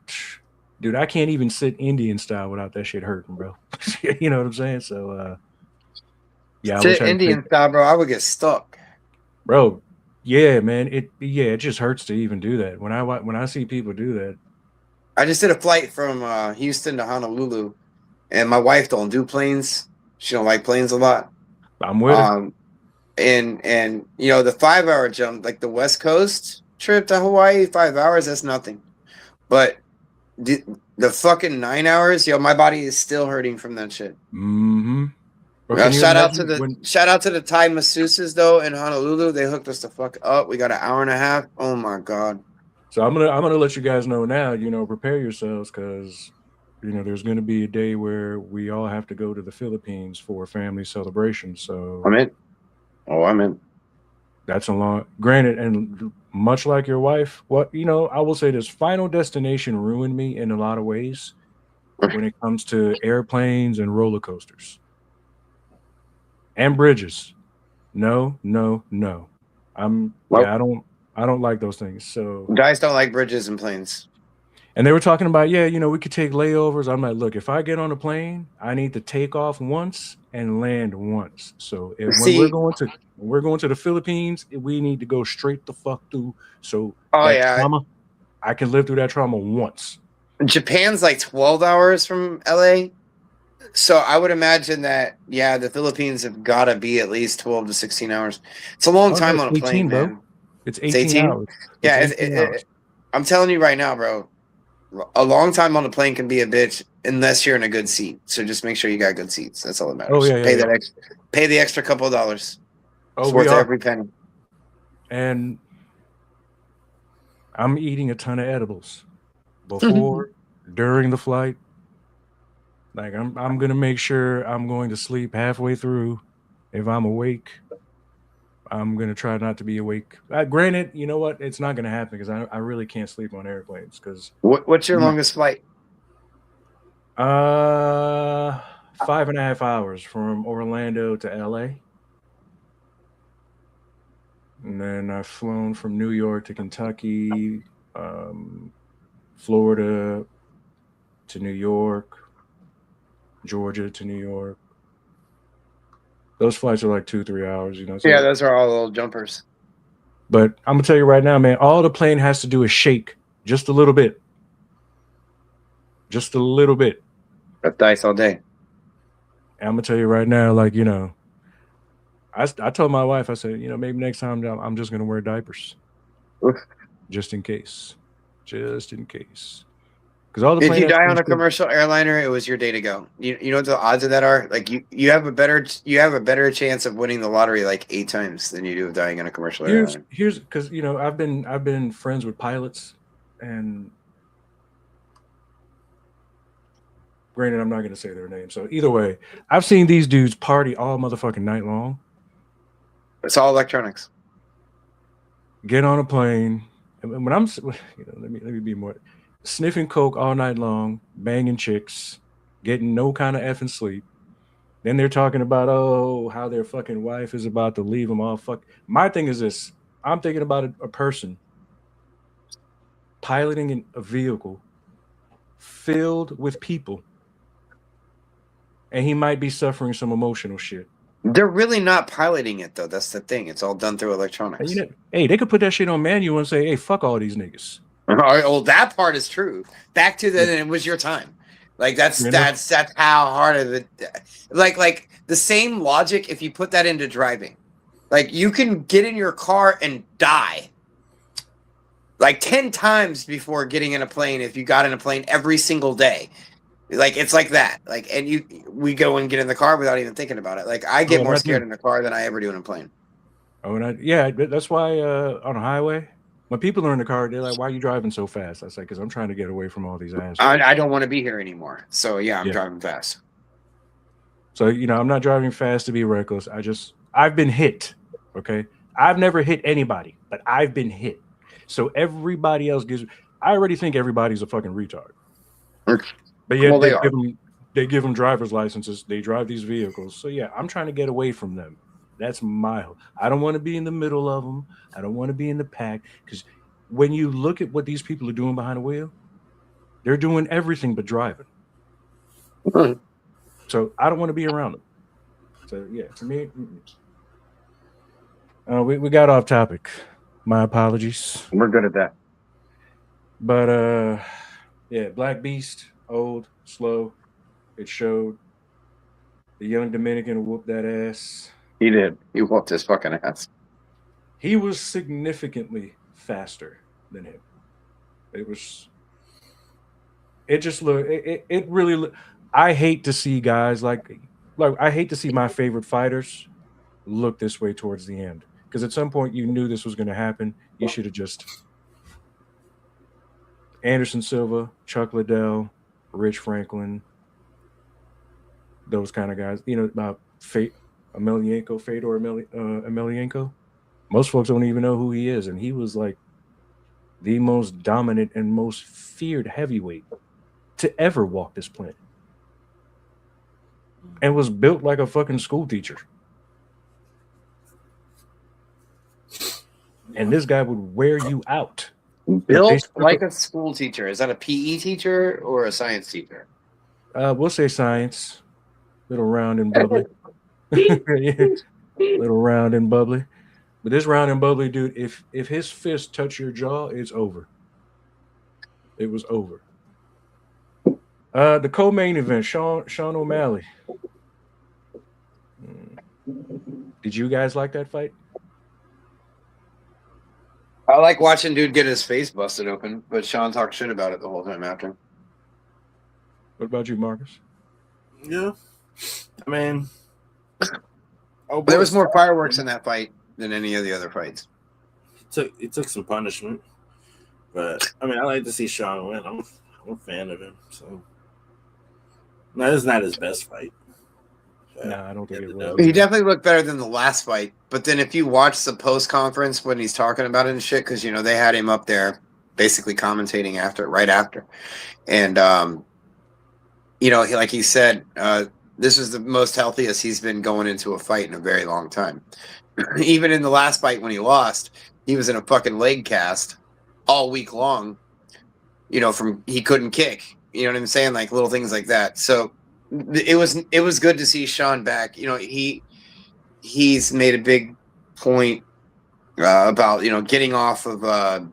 Dude, I can't even sit Indian style without that shit hurting, bro. You know what I'm saying? So yeah, I wish Sit I could take, Indian style, bro. I would get stuck. bro. Yeah, man. It just hurts to even do that. When I see people do that. I just did a flight from Houston to Honolulu, and my wife don't do planes. She don't like planes a lot. I'm with her. And the 5 hour jump, like the West Coast trip to Hawaii, 5 hours, that's nothing. But the fucking 9 hours, my body is still hurting from that shit. Mm-hmm. Shout out to the Thai masseuses though in Honolulu. They hooked us the fuck up. We got an hour and a half. Oh my god. So I'm gonna let you guys know now. Prepare yourselves, because there's gonna be a day where we all have to go to the Philippines for a family celebration. So I'm in. Oh, I'm in. that's a long. Granted, and much like your wife, I will say this: Final Destination ruined me in a lot of ways when it comes to airplanes and roller coasters and bridges. No. I don't like those things. So Guys don't like bridges and planes. And they were talking about, we could take layovers. I'm like, look, if I get on a plane, I need to take off once and land once. So when we're going to the Philippines, we need to go straight the fuck through. So trauma, I can live through that trauma once. Japan's like 12 hours from LA. So I would imagine that, the Philippines have got to be at least 12 to 16 hours. It's a long time on a plane, bro. man. It's 18 hours. Yeah, I'm telling you right now, bro. A long time on a plane can be a bitch unless you're in a good seat. So just make sure you got good seats. That's all that matters. Oh, yeah, pay the extra couple of dollars. Oh, it's worth every penny. And I'm eating a ton of edibles before, during the flight. Like I'm gonna make sure I'm going to sleep halfway through. If I'm awake, I'm gonna try not to be awake. Granted, you know what? It's not gonna happen, because I really can't sleep on airplanes. Because what's your longest flight? 5.5 hours from Orlando to LA, and then I've flown from New York to Kentucky, Florida to New York, Georgia to New York. Those flights are like 2-3 hours, So, yeah, those are all little jumpers. But I'm gonna tell you right now, man, all the plane has to do is shake just a little bit. Just a little bit. That's dice all day. And I'm gonna tell you right now, like, I told my wife, I said, maybe next time I'm just gonna wear diapers. Just in case. Just in case. Because all the if you die on a commercial airliner, it was your day to go. You know what the odds of that are? Like you have a better chance of winning the lottery like 8 times than you do of dying on a commercial airliner. Here's because I've been friends with pilots, and granted, I'm not gonna say their name. So either way, I've seen these dudes party all motherfucking night long. It's all electronics. Get on a plane, and when I'm, let me be more. Sniffing coke all night long, banging chicks, getting no kind of effing sleep. Then they're talking about, how their fucking wife is about to leave them all. My thing is this: I'm thinking about a person piloting a vehicle filled with people, and he might be suffering some emotional shit. They're really not piloting it though. That's the thing. It's all done through electronics. Hey, they could put that shit on manual and say, "Hey, fuck all these niggas." All right, well, that part is true. Back to that, it was your time. Like that's how hard of it. Like the same logic. If you put that into driving, like you can get in your car and die. like 10 times before getting in a plane. If you got in a plane every single day, like it's like that. Like, and we go and get in the car without even thinking about it. Like I get more scared in the car than I ever do in a plane. Oh, and yeah, that's why on a highway, when people are in the car, they're like, "Why are you driving so fast?" I say, "Because I'm trying to get away from all these assholes. I don't want to be here anymore." So yeah, I'm driving fast. So I'm not driving fast to be reckless. I've been hit. Okay, I've never hit anybody, but I've been hit. So everybody else I already think everybody's a fucking retard. But yet they give them driver's licenses. They drive these vehicles. So yeah, I'm trying to get away from them. That's I don't want to be in the middle of them. I don't want to be in the pack, because when you look at what these people are doing behind the wheel, they're doing everything but driving. So I don't want to be around them. So yeah, to me, we got off topic. My apologies. We're good at that. But yeah, Black Beast, old, slow. It showed. The young Dominican whooped that ass. He did. He whooped his fucking ass. He was significantly faster than him. It just looked. It really. I hate to see guys like I hate to see my favorite fighters look this way towards the end, because at some point you knew this was going to happen. You should have just Anderson Silva, Chuck Liddell, Rich Franklin, those kind of guys. About Fedor Emelianenko. Most folks don't even know who he is, and he was like the most dominant and most feared heavyweight to ever walk this planet, and was built like a fucking school teacher. And this guy would wear you out. Built like a school teacher. Is that a PE teacher or a science teacher? We'll say science. Little round and bubbly. Little round and bubbly. But this round and bubbly dude, if his fist touch your jaw, it's over. It was over. The co-main event, Sean O'Malley. Did you guys like that fight? I like watching dude get his face busted open, but Sean talked shit about it the whole time after. What about you, Marcus? Yeah. I mean, there was more fireworks in that fight than any of the other fights. He took some punishment, but I mean, I like to see Sean win. I'm a fan of him. So, no, this is not his best fight. No, I don't think it was. He definitely looked better than the last fight. But then if you watch the post conference when he's talking about it and shit, because they had him up there basically commentating right after, and like he said, this is the most healthiest he's been going into a fight in a very long time. Even in the last fight when he lost, he was in a fucking leg cast all week long. From he couldn't kick. You know what I'm saying? Like little things like that. So it was good to see Sean back. He's made a big point about getting off of.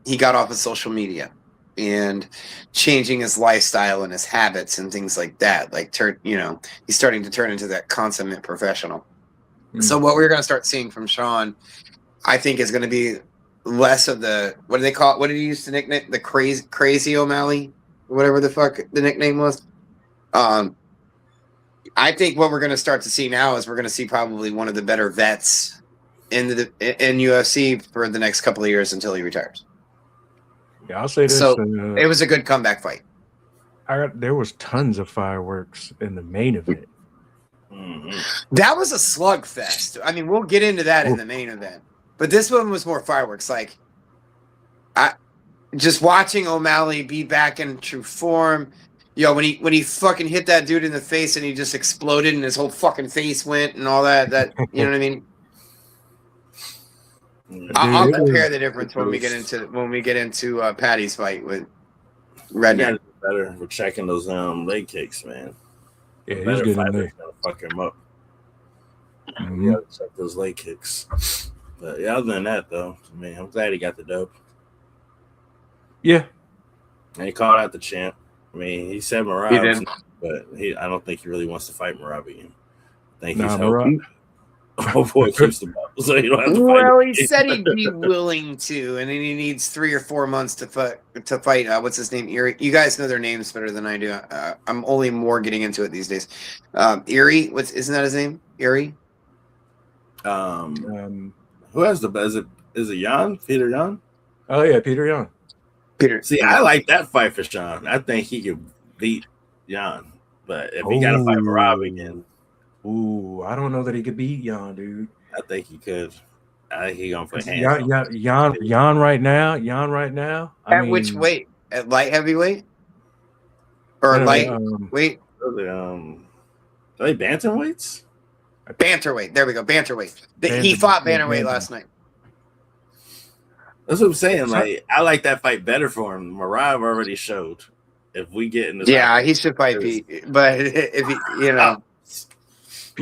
He got off of social media and changing his lifestyle and his habits and things like that. Like he's starting to turn into that consummate professional. Mm-hmm. So what we're going to start seeing from Sean, I think, is going to be less of the, what do they call it? What did he use to nickname the crazy O'Malley, whatever the fuck the nickname was. I think what we're going to start to see now is we're going to see probably one of the better vets in UFC for the next couple of years until he retires. Yeah, I'll say this. So it was a good comeback fight. There was tons of fireworks in the main event. Mm-hmm. That was a slugfest. I mean, we'll get into that in the main event, but this one was more fireworks. Like, just watching O'Malley be back in true form. When he fucking hit that dude in the face and he just exploded and his whole fucking face went and all that. You know what I mean? I'll compare the difference when we get into Patty's fight with Redneck. Better for checking those leg kicks, man. Yeah, he's getting there. Gonna fuck him up. Mm-hmm. You gotta check those leg kicks. But yeah, other than that, though, I mean, I'm glad he got the dub. Yeah, and he called out the champ. I mean, he said Merab, but I don't think he really wants to fight Merab again. I think he's hoping. Before keeps the belt, so you don't have to fight. Well, he said he'd be willing to, and then he needs 3 or 4 months to fight. What's his name? Erie. You guys know their names better than I do. I'm only more getting into it these days. Erie. Isn't that his name? Erie. Who has the best? Is it Jan? Peter Jan? Oh yeah, Peter Yan. Peter. See, I like that fight for Sean. I think he could beat Jan, but if he got to fight Rob again, I don't know that he could beat Yan, dude. I think he could. I think he gonna put hands. Yan right now. At which weight? At light heavyweight or light weight? Are they bantamweights? Bantamweight. There we go. Bantamweight. He fought bantamweight last night. That's what I'm saying. Like, I like that fight better for him. Marav already showed. If we get in this, he should fight Pete. But if he,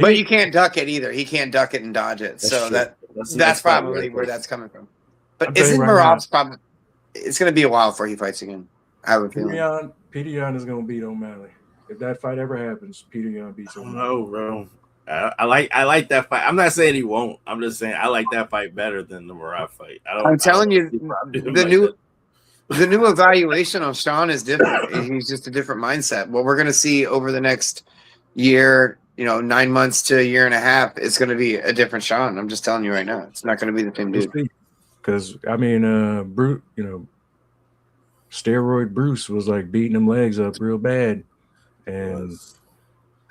but you can't duck it either. He can't duck it and dodge it. So that's probably where that's coming from. But isn't Marav's problem? It's going to be a while before he fights again. I have a feeling. Peter Yan is going to beat O'Malley. If that fight ever happens, Peter Yan beats O'Malley. No, bro. I like that fight. I'm not saying he won't. I'm just saying I like that fight better than the Marav fight. I'm telling you, the new evaluation of Sean is different. He's just a different mindset. What we're going to see over the next year, 9 months to a year and a half, it's going to be a different Sean. I'm just telling you right now, it's not going to be the same dude. Because Bruce, steroid Bruce was like beating him legs up real bad, and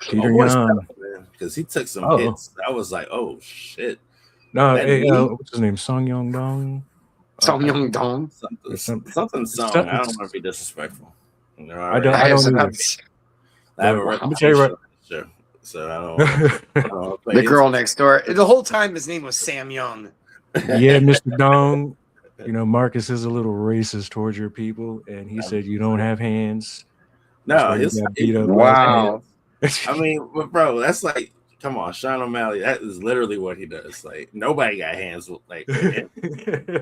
Peter Yan, because he took some hits. I was like, oh shit. No, what's his name? Song Yong Dong. Song Dong. Something song. I don't want to be disrespectful. I don't either. I have a reputation. Sure. So I don't the girl next door. The whole time his name was Sam Young. Yeah, Mr. Dong. Marcus is a little racist towards your people, and he said you don't have hands. No, wow. I mean, but bro, that's like, come on, Sean O'Malley. That is literally what he does. Like, nobody got hands like him.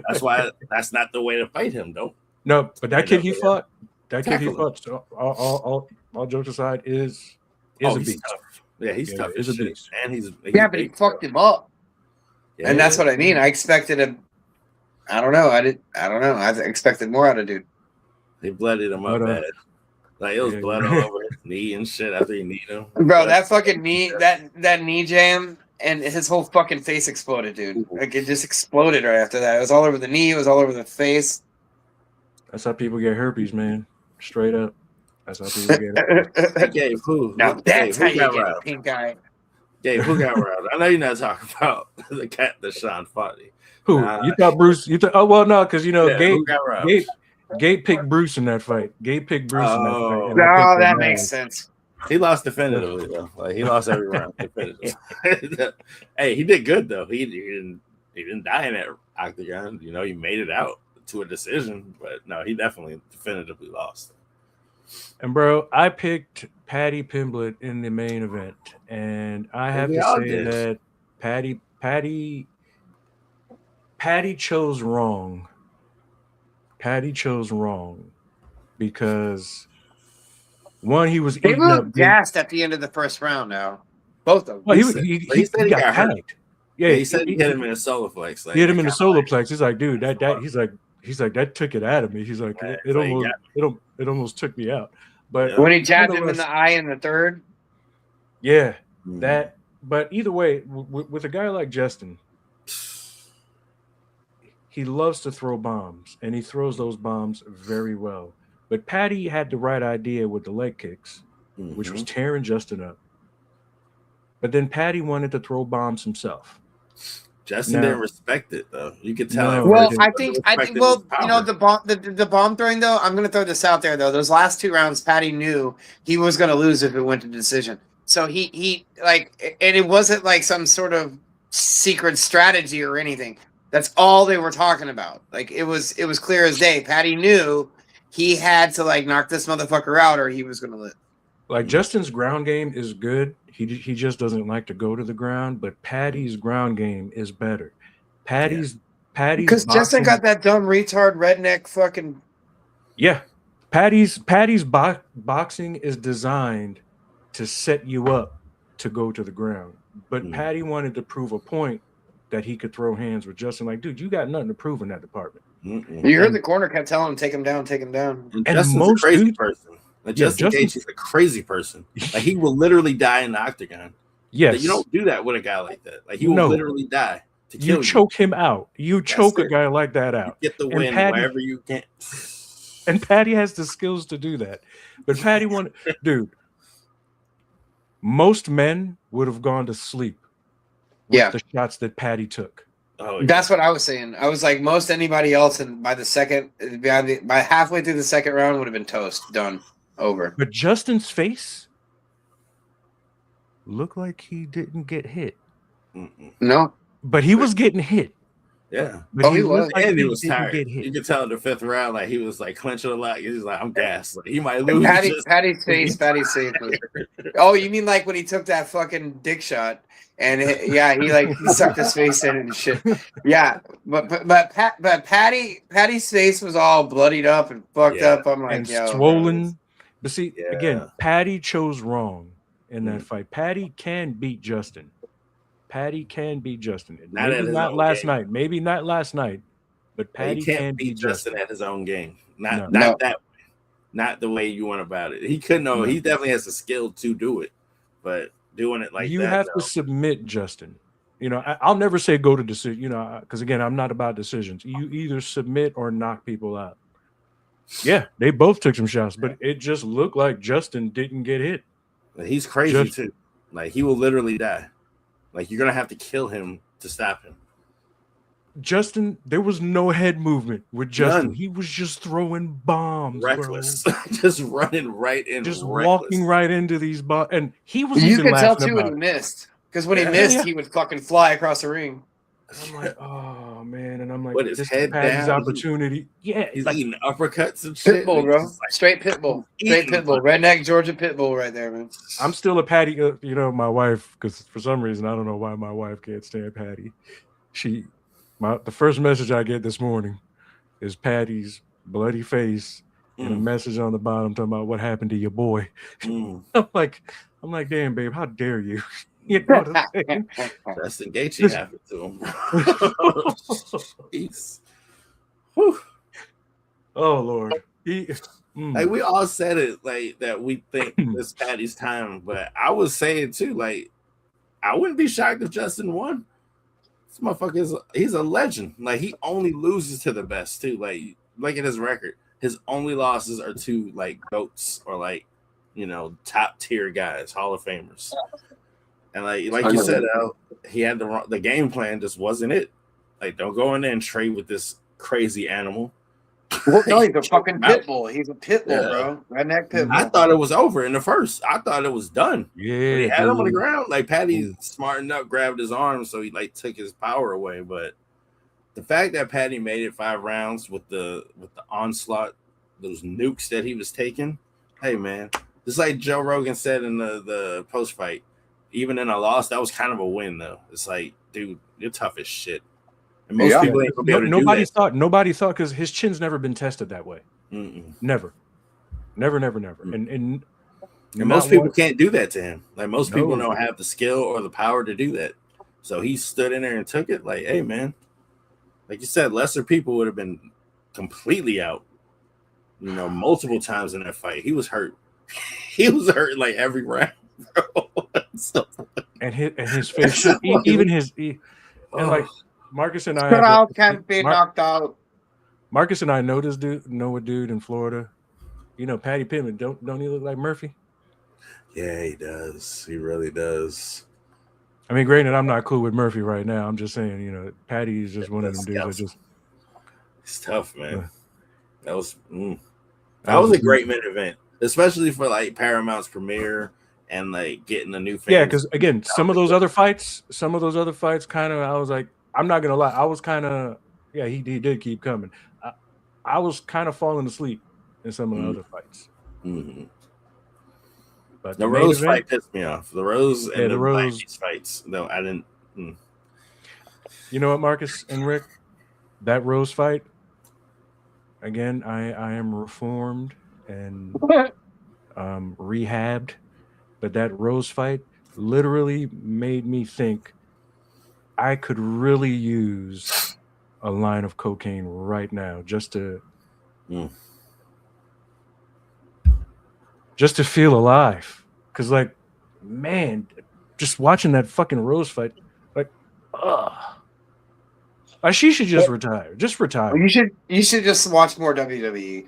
That's why that's not the way to fight him, though. No, but that kid he fought. So all jokes aside, is a beast. Tough. Yeah, he's tough. He's a beast, and he's but he fucked him up. Yeah, and that's what I mean. I expected him. I don't know. I don't know. I expected more out of dude. They blooded him up bad. Like, it was blood all over his knee and shit after he kneed him. Bro, that fucking knee, that knee jam, and his whole fucking face exploded, dude. Like, it just exploded right after that. It was all over the knee. It was all over the face. That's how people get herpes, man. Straight up. That's how people get herpes. Gabe, who? Now that's how you get a pink eye. Gabe, who got robbed? I know you're not talking about the cat that Sean fought. Who? You thought Bruce? Oh, well, no, because, Gabe picked Bruce in that fight. Gabe picked Bruce in that fight. No, that makes sense. He lost definitively, though. Like, he lost every round. Hey, he did good, though. He didn't die in that octagon. He made it out to a decision, but no, he definitely definitively lost. And bro, I picked Patty Pimblett in the main event, and I have to say that Patty chose wrong. Patty chose wrong because one, he was eating up gassed at the end of the first round. Now, both of them. Well, he said he got panicked. Yeah, he said he hit him in a solar plex. Like, he hit him in the solar plex. He's like, dude, he's like that took it out of me. He's like, it almost took me out. But when he jabbed him in the eye in the third, that. But either way, with a guy like Justin, he loves to throw bombs, and he throws those bombs very well. But Patty had the right idea with the leg kicks, which was tearing Justin up. But then Patty wanted to throw bombs himself. Justin didn't respect it, though. You could tell. No, well, I think. The bomb throwing, though. I'm going to throw this out there, though. Those last 2 rounds, Patty knew he was going to lose if it went to decision. So he and it wasn't like some sort of secret strategy or anything. That's all they were talking about. Like, it was clear as day. Patty knew he had to knock this motherfucker out, or he was going to live. Like, Justin's ground game is good. He just doesn't like to go to the ground. But Patty's ground game is better. Patty's because Justin got that dumb retard redneck fucking. Yeah, Patty's boxing is designed to set you up to go to the ground. But Patty wanted to prove a point that he could throw hands with Justin. Like, dude, you got nothing to prove in that department. You heard the corner kept telling him, take him down, take him down. And Justin's a crazy person. Like, Justin Gaethje's a crazy person. Like, he will literally die in the octagon. Yes. Like, you don't do that with a guy like that. Like, he will literally die to kill you. Choke him out. You choke a guy like that out. You get the win wherever you can. And Patty has the skills to do that. But Patty wanted, dude, most men would have gone to sleep with the shots that Patty took. Oh, yeah. That's what I was saying. I was like, most anybody else, and by halfway through the second round would have been toast, done, over. But Justin's face looked like he didn't get hit. No, but he was getting hit. Yeah, but he was, like and he was tired. You could tell in the fifth round, like he was like clenching a lot. He was like, "I'm gassed." Like, he might lose. Patty's face. Oh, you mean like when he took that fucking dick shot? And he sucked his face in and shit. Yeah, but Patty's face was all bloodied up and fucked up. I'm like, and swollen. But see, again, Patty chose wrong in that fight. Patty can beat Justin. Maybe not last night, but Patty can beat Justin at his own game. Not that way. Not the way you went about it. He couldn't know. He definitely has the skill to do it, but doing it like you that, have to submit Justin. You know, I'll never say go to decision. You know, because again, I'm not about decisions. You either submit or knock people out. Yeah, they both took some shots, but it just looked like Justin didn't get hit. He's crazy too. Like, he will literally die. Like, you're gonna have to kill him to stop him. Justin, there was no head movement with Justin. None. He was just throwing bombs, reckless, just running right in, just walking right into these bombs. And he was. You could tell too when he missed, because when he missed, he would fucking fly across the ring. I'm like, oh man, and I'm like, what is this head Patty's down? Opportunity. Yeah, he's like eating uppercuts and shit. Pitbull, bro, straight pitbull, redneck Georgia pitbull, right there, man. I'm still a Patty. You know, my wife, because for some reason I don't know why my wife can't stand Patty. The first message I get this morning is Patty's bloody face and a message on the bottom talking about what happened to your boy. I'm like, damn, babe, how dare you? You know what I'm saying? Justin Gaethje happened to him. Jeez. Oh Lord. Like, we all said it, like, that we think it's Patty's time, but I was saying too, like, I wouldn't be shocked if Justin won. This motherfucker he's a legend. Like, he only loses to the best too. Like, look at his record. His only losses are to like GOATs or like, you know, top tier guys, Hall of Famers. And like you said, Al, he had the game plan just wasn't it. Like, don't go in there and trade with this crazy animal. Well, no, he's a fucking pit bull. He's a pit bull, bro. Redneck pit bull. I thought it was over in the first. I thought it was done. Yeah, when he had him on the ground. Like, Patty smartened up, grabbed his arm, so he like took his power away. But the fact that Patty made it 5 rounds with the onslaught, those nukes that he was taking. Hey man, just like Joe Rogan said in the post fight, even in a loss, that was kind of a win though. It's like, dude, you're tough as shit. And most people ain't gonna be able to do that. Nobody thought, because his chin's never been tested that way. Never. And most people can't do that to him. Like, most people don't have the skill or the power to do that. So he stood in there and took it. Like, hey man, like you said, lesser people would have been completely out. You know, multiple times in that fight. He was hurt. He was hurt like every round, bro. and his face, even his, and like Marcus and I, crowd can't be knocked out. Marcus and I know this dude, know a dude in Florida. You know, Patty Pittman. Don't he look like Murphy? Yeah, he does. He really does. I mean, granted, I'm not cool with Murphy right now. I'm just saying, you know, Patty is just one of them dudes that just. It's tough, man. That was a great main event, especially for like Paramount's premiere and like getting a new fan. Yeah, because again, some of those other fights, kind of, I was like, I'm not gonna lie, I was kind of, yeah, he did keep coming. I was kind of falling asleep in some of the other fights. But the Rose fight pissed me off. The Rose and the Rose fights, though, I didn't. You know what, Marcus and Rick, that Rose fight. Again, I am reformed and rehabbed, but that Rose fight, literally made me think I could really use a line of cocaine right now just to feel alive. Because, like, man, just watching that fucking Rose fight, like, she should just retire. Just retire. You should just watch more WWE.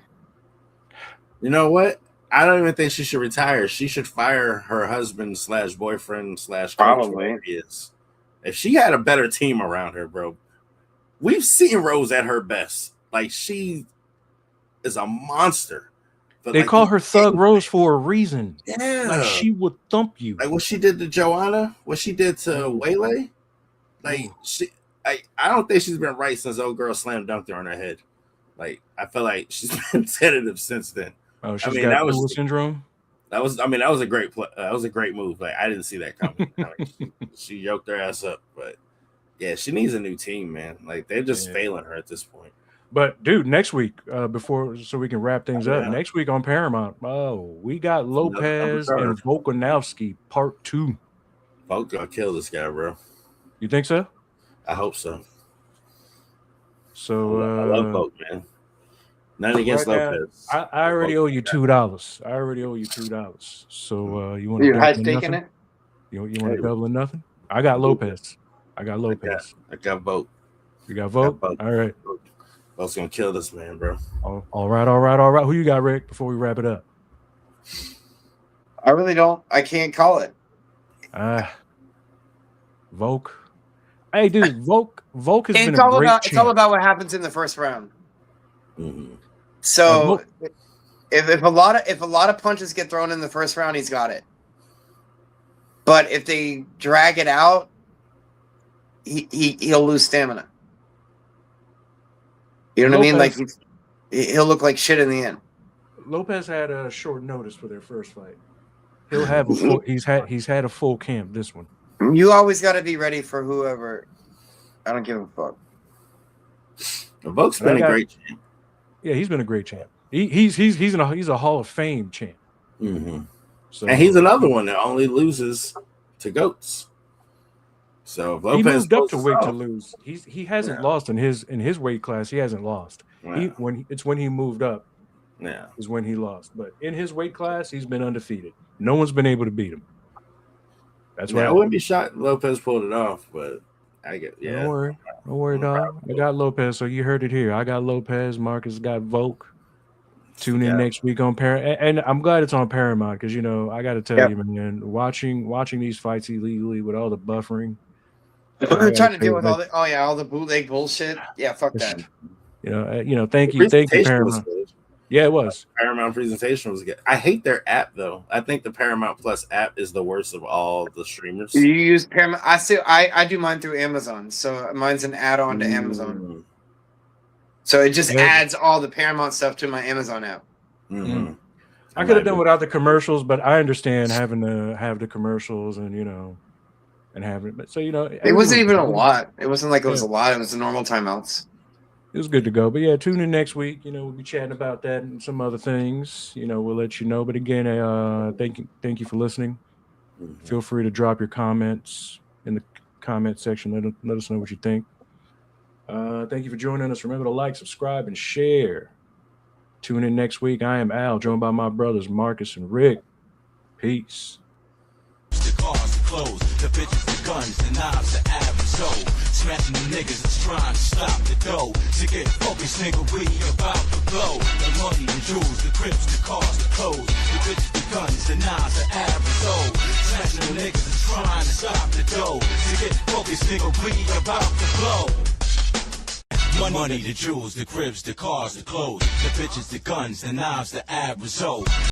You know what? I don't even think she should retire. She should fire her husband / boyfriend / coach, whatever he is. If she had a better team around her, bro, we've seen Rose at her best. Like, she is a monster. But they call her Thug Rose for a reason. Yeah. Like, she would thump you. Like what she did to Joanna, what she did to Waylay. Like, I don't think she's been right since old girl slam dunked her on her head. Like, I feel like she's been tentative since then. Oh, she's got Lula syndrome. That was a great play. That was a great move. Like, I didn't see that coming. She yoked her ass up, but yeah, she needs a new team, man. Like, they're just failing her at this point. But dude, next week, so we can wrap things up. Next week on Paramount, we got Lopez and Volkanovski Part 2. Volk gonna kill this guy, bro. You think so? I hope so. So I love Volk, man. Nothing against Lopez. I already owe you $2. I already owe you $2. So you want to high stake in it? You want to double in nothing? I got Lopez. I got Volk. You got Volk? All right. Volk's gonna kill this man, bro. All right. Who you got, Rick? Before we wrap it up. I really don't. I can't call it. Volk. Hey, dude, Volk has been a great champ. It's all about what happens in the first round. Mm-hmm. So if a lot of punches get thrown in the first round, he's got it. But if they drag it out, he'll lose stamina. You know what I mean? Like, he'll look like shit in the end. Lopez had a short notice for their first fight. He'll have a full. He's had a full camp. This one. You always got to be ready for whoever. I don't give a fuck. Volk's been a great champ. Yeah, he's been a great champ. He's a Hall of Fame champ. Mm-hmm. So, and he's another one that only loses to goats. So if Lopez he moved up to weight to lose. He hasn't lost in his weight class. He hasn't lost. Wow. When he moved up. Yeah, is when he lost. But in his weight class, he's been undefeated. No one's been able to beat him. That's why I wouldn't be shocked if Lopez pulled it off, but I get Don't worry, dog. I got Lopez, so you heard it here. I got Lopez. Marcus got Volk. Tune in next week on Paramount, and I'm glad it's on Paramount because I got to tell you, man, watching these fights illegally with all the buffering. We're trying to deal with all the bootleg bullshit. Yeah, fuck that. Thank you, Paramount. Yeah, it was. Paramount presentation was good. I hate their app though. I think the Paramount Plus app is the worst of all the streamers. You use Paramount? I do mine through Amazon, so mine's an add-on to Amazon. So it just adds all the Paramount stuff to my Amazon app. Mm-hmm. I could have done without the commercials, but I understand having to have the commercials and and having. But so it wasn't even a lot. It wasn't like it was a lot. It was the normal timeouts. It was good to go. But yeah, tune in next week. We'll be chatting about that and some other things. We'll let you know. But again, thank you for listening. Mm-hmm. Feel free to drop your comments in the comment section. Let us know what you think. Thank you for joining us. Remember to like, subscribe, and share. Tune in next week. I am Al, joined by my brothers Marcus and Rick. Peace. The cars, the clothes, the bitches, the guns, the knives, the average soul. Smashing the niggas that's trying to stop the dough. To get focused, nigga, we about to blow. The money, the jewels, the crips, the cars, the clothes, the bitches, the guns, the knives, the average soul. Smashing the niggas that's trying to stop the dough. To get focused, nigga, we about to blow. Money, the jewels, the cribs, the cars, the clothes, the bitches, the guns, the knives, the average soul.